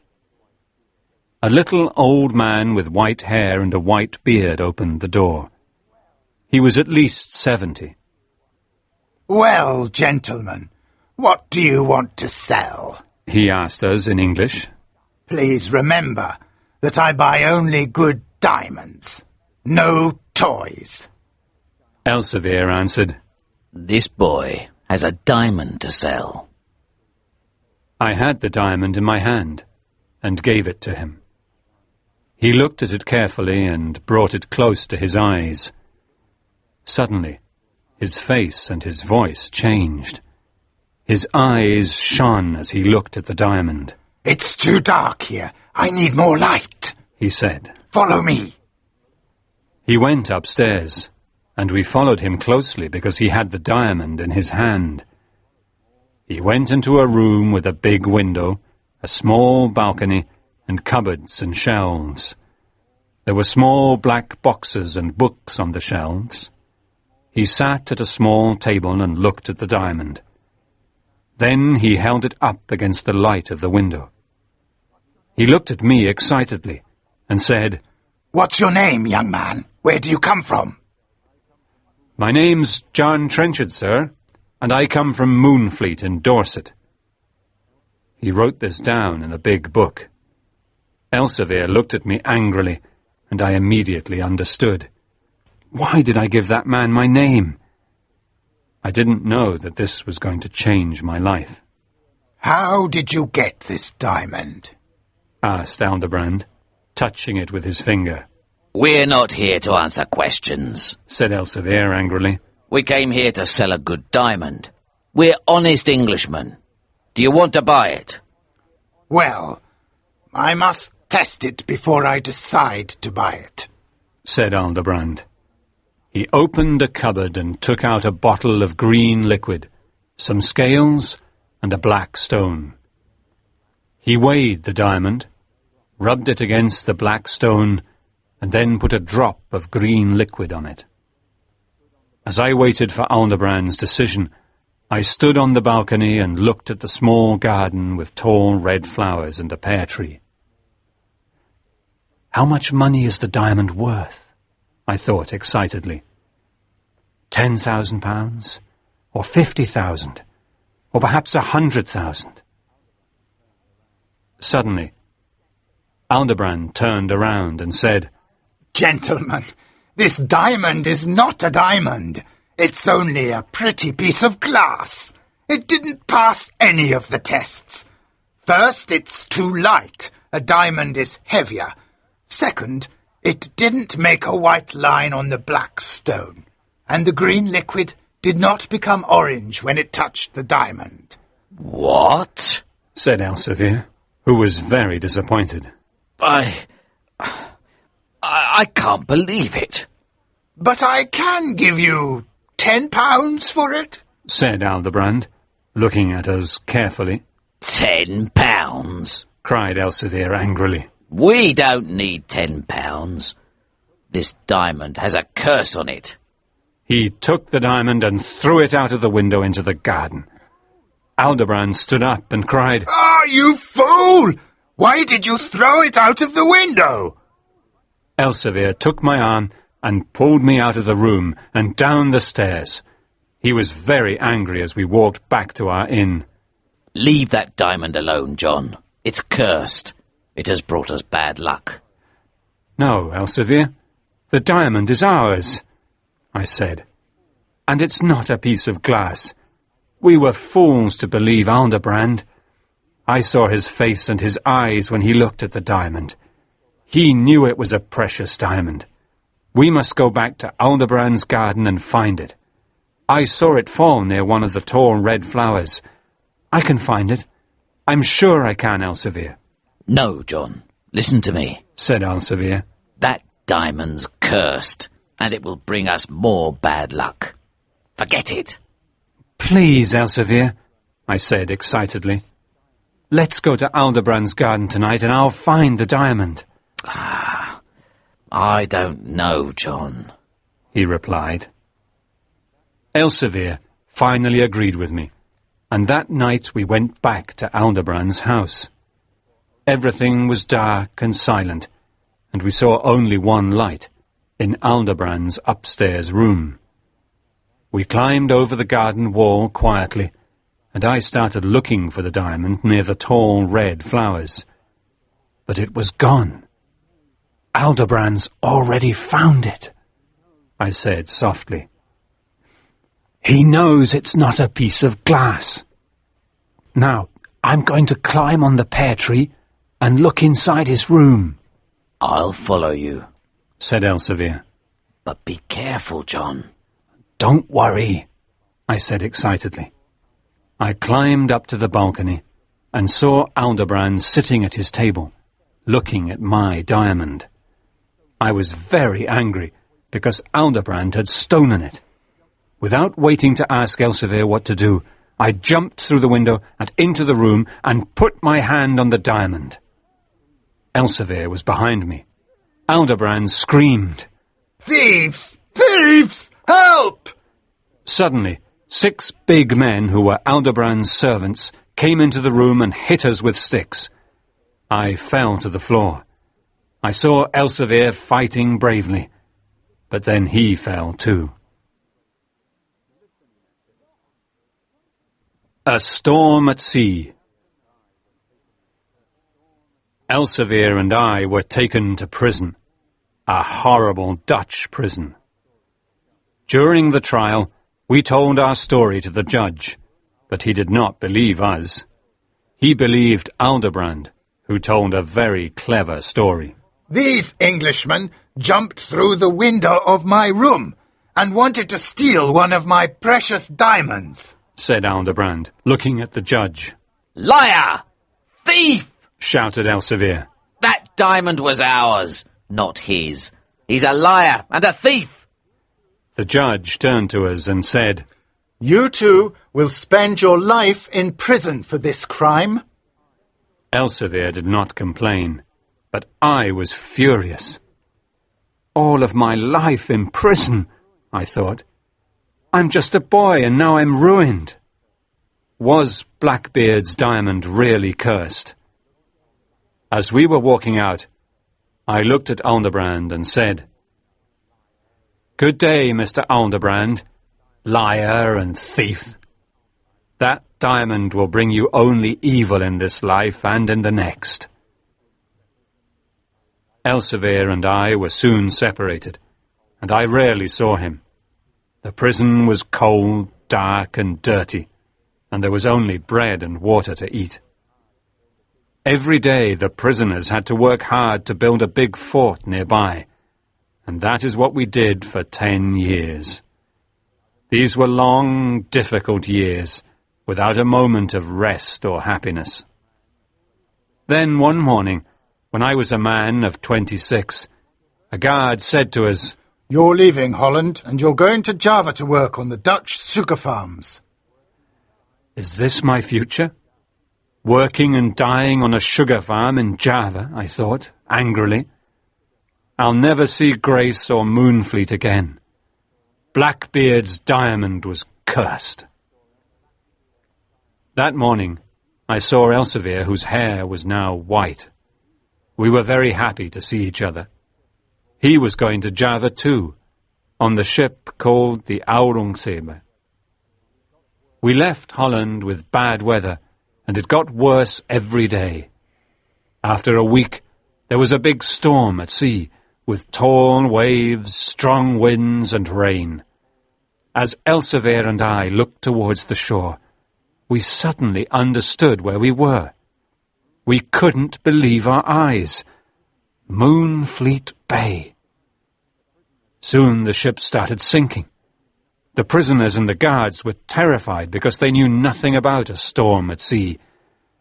A little old man with white hair and a white beard opened the door. He was at least 70. "Well, gentlemen, what do you want to sell?" he asked us in English. "Please remember that I buy only good diamonds. No toys." Elsevier answered, "This boy has a diamond to sell." I had the diamond in my hand and gave it to him. He looked at it carefully and brought it close to his eyes. Suddenly, his face and his voice changed. His eyes shone as he looked at the diamond. "It's too dark here. I need more light," he said. "Follow me." He went upstairs, and we followed him closely because he had the diamond in his hand. He went into a room with a big window, a small balcony, and cupboards and shelves. There were small black boxes and books on the shelves. He sat at a small table and looked at the diamond. Then he held it up against the light of the window. He looked at me excitedly and said, "What's your name, young man? Where do you come from?" "My name's John Trenchard, sir, and I come from Moonfleet in Dorset." He wrote this down in a big book. Elsevier looked at me angrily, and I immediately understood. Why did I give that man my name? I didn't know that this was going to change my life. "How did you get this diamond?" asked Aldobrand, touching it with his finger. "We're not here to answer questions," said Elsevier angrily. "We came here to sell a good diamond. We're honest Englishmen. Do you want to buy it?" "Well, I must test it before I decide to buy it," said Aldobrand. He opened a cupboard and took out a bottle of green liquid, some scales, and a black stone. He weighed the diamond, rubbed it against the black stone, and then put a drop of green liquid on it. As I waited for Aldobrand's decision, I stood on the balcony and looked at the small garden with tall red flowers and a pear tree. How much money is the diamond worth? I thought excitedly. £10,000, or 50,000, or perhaps 100,000. Suddenly, Aldobrand turned around and said, "Gentlemen, This diamond is not a diamond. It's only a pretty piece of glass. It didn't pass any of the tests. First, it's too light. A diamond is heavier. Second, it didn't make a white line on the black stone. And the green liquid did not become orange when it touched the diamond. What? Said Elsevier, who was very disappointed. I can't believe it. But I can give you £10 for it, said Aldebrand, looking at us carefully. £10? Cried Elsevier angrily. We don't need £10. This diamond has a curse on it. He took the diamond and threw it out of the window into the garden. Aldebrand stood up and cried, "Ah, you fool! Why did you throw it out of the window?" Elsevier took my arm and pulled me out of the room and down the stairs. He was very angry as we walked back to our inn. Leave that diamond alone, John. It's cursed. It has brought us bad luck. No, Elsevier, the diamond is ours, I said. And it's not a piece of glass. We were fools to believe Aldebrand. I saw his face and his eyes when he looked at the diamond. He knew it was a precious diamond. We must go back to Aldebrand's garden and find it. I saw it fall near one of the tall red flowers. I can find it. I'm sure I can, Elsevier. No, John. Listen to me, said Elsevier. That diamond's cursed, and it will bring us more bad luck. Forget it. Please, Elsevier, I said excitedly. Let's go to Aldebrand's garden tonight and I'll find the diamond. I don't know, John, he replied. Elsevier finally agreed with me, and that night we went back to Aldebrand's house. Everything was dark and silent, and we saw only one light in Aldebrand's upstairs room. We climbed over the garden wall quietly, and I started looking for the diamond near the tall red flowers. But it was gone. Aldebrand's already found it, I said softly. He knows it's not a piece of glass. Now, I'm going to climb on the pear tree and look inside his room. I'll follow you, said Elsevier. But be careful, John. Don't worry, I said excitedly. I climbed up to the balcony and saw Aldebrand sitting at his table, looking at my diamond. I was very angry because Aldebrand had stolen it. Without waiting to ask Elsevier what to do, I jumped through the window and into the room and put my hand on the diamond. Elsevier was behind me. Aldebrand screamed. "Thieves! Thieves! Help!" Suddenly, 6 big men who were Aldebrand's servants came into the room and hit us with sticks. I fell to the floor. I saw Elsevier fighting bravely, but then he fell too. A storm at sea. Elsevier and I were taken to prison, a horrible Dutch prison. During the trial, we told our story to the judge, but he did not believe us. He believed Aldebrand, who told a very clever story. "These Englishmen jumped through the window of my room and wanted to steal one of my precious diamonds," said Aldebrand, looking at the judge. Liar! Thief! Shouted Elsevier. That diamond was ours, not his. He's a liar and a thief. The judge turned to us and said, "You two will spend your life in prison for this crime." Elsevier did not complain, but I was furious. All of my life in prison, I thought. I'm just a boy and now I'm ruined. Was Blackbeard's diamond really cursed? As we were walking out, I looked at Aldebrand and said, "Good day, Mr. Aldebrand, liar and thief. That diamond will bring you only evil in this life and in the next." Elsevier and I were soon separated, and I rarely saw him. The prison was cold, dark, and dirty, and there was only bread and water to eat. Every day the prisoners had to work hard to build a big fort nearby, and that is what we did for 10 years. These were long, difficult years, without a moment of rest or happiness. Then one morning, when I was a man of 26, a guard said to us, "You're leaving Holland, and you're going to Java to work on the Dutch sugar farms." "Is this my future? Working and dying on a sugar farm in Java," I thought, angrily. "I'll never see Grace or Moonfleet again. Blackbeard's diamond was cursed." That morning, I saw Elsevier, whose hair was now white. We were very happy to see each other. He was going to Java too, on the ship called the Aurungzebe. We left Holland with bad weather, and it got worse every day. After a week, there was a big storm at sea, with tall waves, strong winds, and rain. As Elsevier and I looked towards the shore, we suddenly understood where we were. We couldn't believe our eyes. Moonfleet Bay. Soon the ship started sinking. The prisoners and the guards were terrified because they knew nothing about a storm at sea.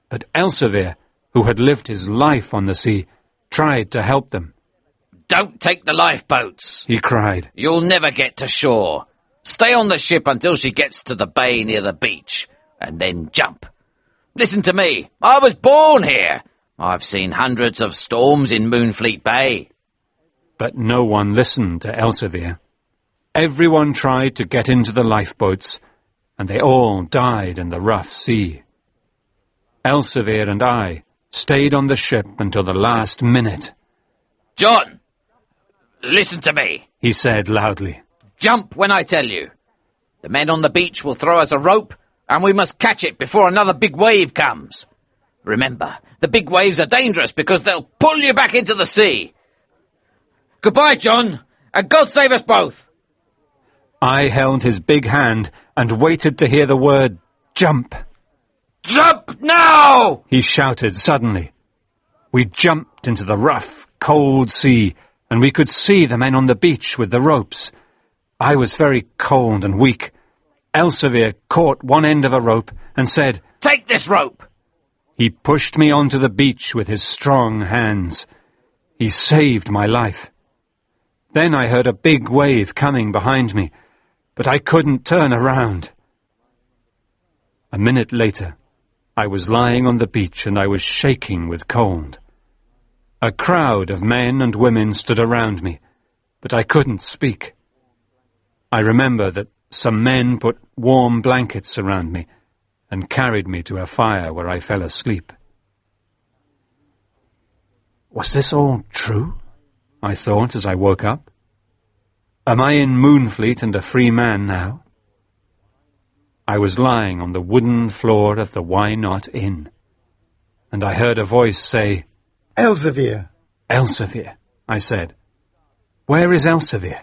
But Elsevier, who had lived his life on the sea, tried to help them. "Don't take the lifeboats," he cried. "You'll never get to shore. Stay on the ship until she gets to the bay near the beach, and then jump. Listen to me. I was born here. I've seen hundreds of storms in Moonfleet Bay." But no one listened to Elsevier. Everyone tried to get into the lifeboats, and they all died in the rough sea. Elsevier and I stayed on the ship until the last minute. "John, listen to me," he said loudly. "Jump when I tell you. The men on the beach will throw us a rope, and we must catch it before another big wave comes. Remember, the big waves are dangerous because they'll pull you back into the sea. Goodbye, John, and God save us both." I held his big hand and waited to hear the word jump. "Jump now!" he shouted suddenly. We jumped into the rough, cold sea, and we could see the men on the beach with the ropes. I was very cold and weak. Elsevier caught one end of a rope and said, "Take this rope." He pushed me onto the beach with his strong hands. He saved my life. Then I heard a big wave coming behind me, but I couldn't turn around. A minute later, I was lying on the beach and I was shaking with cold. A crowd of men and women stood around me, but I couldn't speak. I remember that some men put warm blankets around me and carried me to a fire where I fell asleep. Was this all true? I thought as I woke up. Am I in Moonfleet and a free man now? I was lying on the wooden floor of the Why Not Inn, and I heard a voice say, "Elsevier." "Elsevier," I said. "Where is Elsevier?"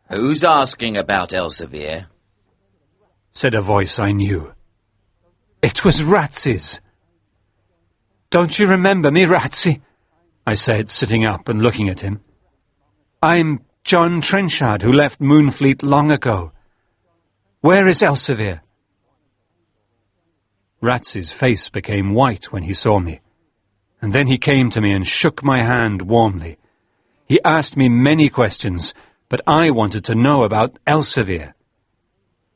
"Who's asking about Elsevier?" said a voice I knew. It was Ratsy's. "Don't you remember me, Ratsy?" I said, sitting up and looking at him. "I'm John Trenchard, who left Moonfleet long ago. Where is Elsevier?" Ratsy's face became white when he saw me, and then he came to me and shook my hand warmly. He asked me many questions, but I wanted to know about Elsevier.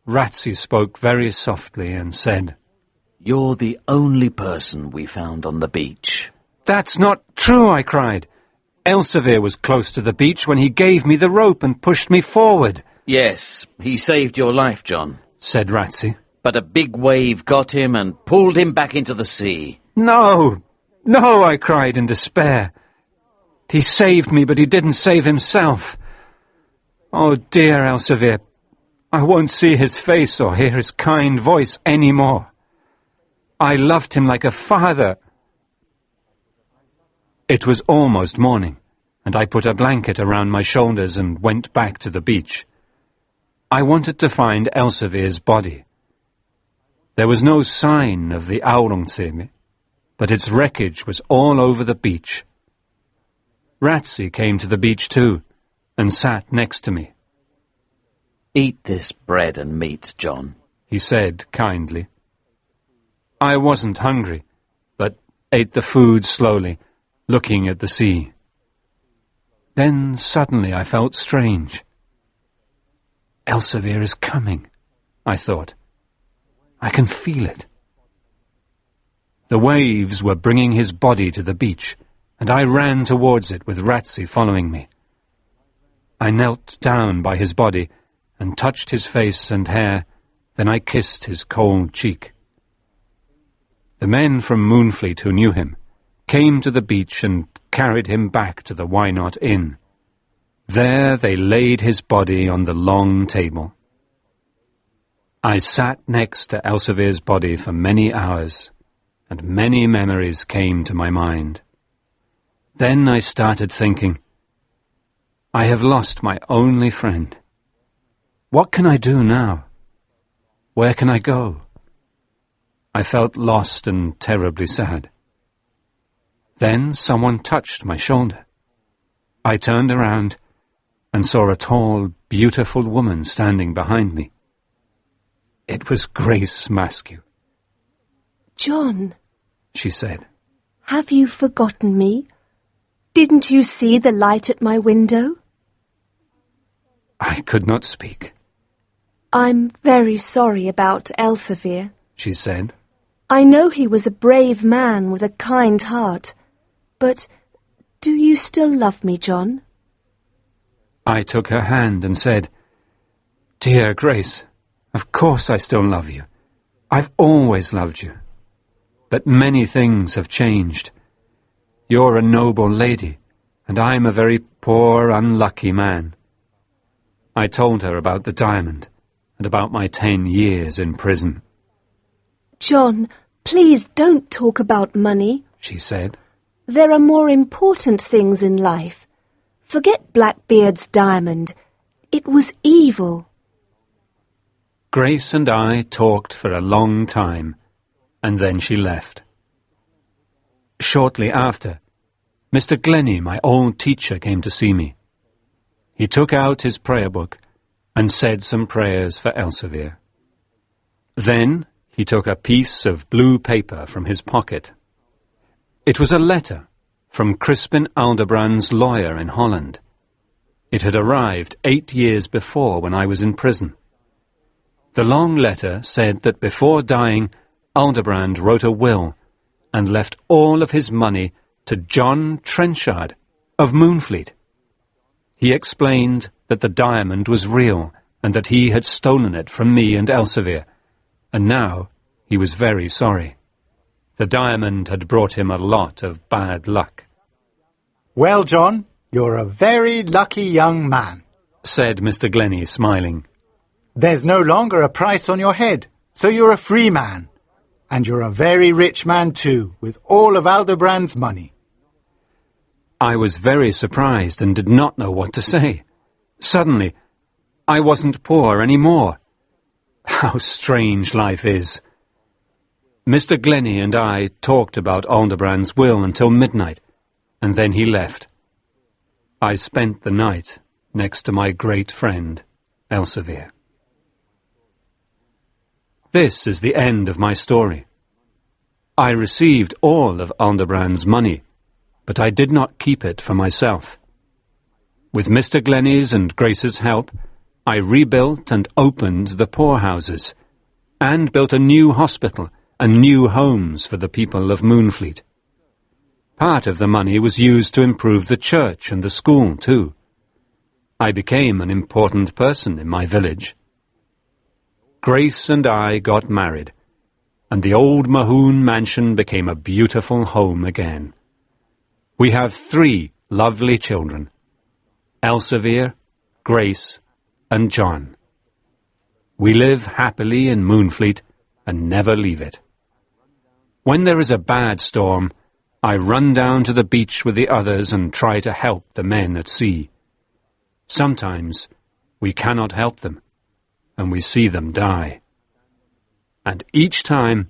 Ratsy spoke very softly and said, "You're the only person we found on the beach." "That's not true," I cried. "Elsevier was close to the beach when he gave me the rope and pushed me forward." "Yes, he saved your life, John," said Ratsy. "but a big wave got him and pulled him back into the sea." "No, no," I cried in despair. "He saved me, but he didn't save himself. Oh dear, Elsevier, I won't see his face or hear his kind voice any more. I loved him like a father." It was almost morning, and I put a blanket around my shoulders and went back to the beach. I wanted to find Elsevier's body. There was no sign of the Aurungzebe, but its wreckage was all over the beach. Ratsy came to the beach too, and sat next to me. "Eat this bread and meat, John," he said kindly. I wasn't hungry, but ate the food slowly, looking at the sea. Then suddenly I felt strange. Elsevier is coming, I thought. I can feel it. The waves were bringing his body to the beach, and I ran towards it with Ratsy following me. I knelt down by his body and touched his face and hair, then I kissed his cold cheek. The men from Moonfleet who knew him came to the beach and carried him back to the Why Not Inn. There they laid his body on the long table. I sat next to Elsevier's body for many hours, and many memories came to my mind. Then I started thinking, I have lost my only friend. What can I do now? Where can I go? I felt lost and terribly sad. Then someone touched my shoulder. I turned around and saw a tall, beautiful woman standing behind me. It was Grace Maskew. "John," she said. "have you forgotten me? Didn't you see the light at my window?" I could not speak. "I'm very sorry about Elsevier," she said. "I know he was a brave man with a kind heart. But do you still love me, John?" I took her hand and said, "Dear Grace, of course I still love you. I've always loved you. But many things have changed. You're a noble lady, and I'm a very poor, unlucky man." I told her about the diamond and about my 10 years in prison. "John, please don't talk about money," she said. "There are more important things in life. Forget Blackbeard's diamond. It was evil." Grace and I talked for a long time, and then she left. Shortly after, Mr. Glennie, my old teacher, came to see me. He took out his prayer book and said some prayers for Elsevier. Then he took a piece of blue paper from his pocket. It was a letter from Crispin Aldebrand's lawyer in Holland. It had arrived 8 years before when I was in prison. The long letter said that before dying, Aldebrand wrote a will and left all of his money to John Trenchard of Moonfleet. He explained that the diamond was real and that he had stolen it from me and Elsevier, and now he was very sorry. The diamond had brought him a lot of bad luck. "Well, John, you're a very lucky young man," said Mr. Glennie, smiling. "There's no longer a price on your head, so you're a free man. And you're a very rich man too, with all of Aldebrand's money." I was very surprised and did not know what to say. Suddenly, I wasn't poor any more. How strange life is. Mr. Glennie and I talked about Aldebrand's will until midnight, and then he left. I spent the night next to my great friend, Elsevier. This is the end of my story. I received all of Aldebrand's money, but I did not keep it for myself. With Mr. Glennie's and Grace's help, I rebuilt and opened the poorhouses, and built a new hospital and new homes for the people of Moonfleet. Part of the money was used to improve the church and the school too. I became an important person in my village. Grace and I got married, and the old Mahoon mansion became a beautiful home again. We have 3 lovely children, Elsevier, Grace, and John. We live happily in Moonfleet and never leave it. When there is a bad storm, I run down to the beach with the others and try to help the men at sea. Sometimes we cannot help them, and we see them die. And each time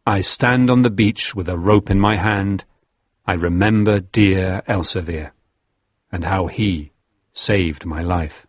I stand on the beach with a rope in my hand, I remember dear Elsevier, and how he saved my life.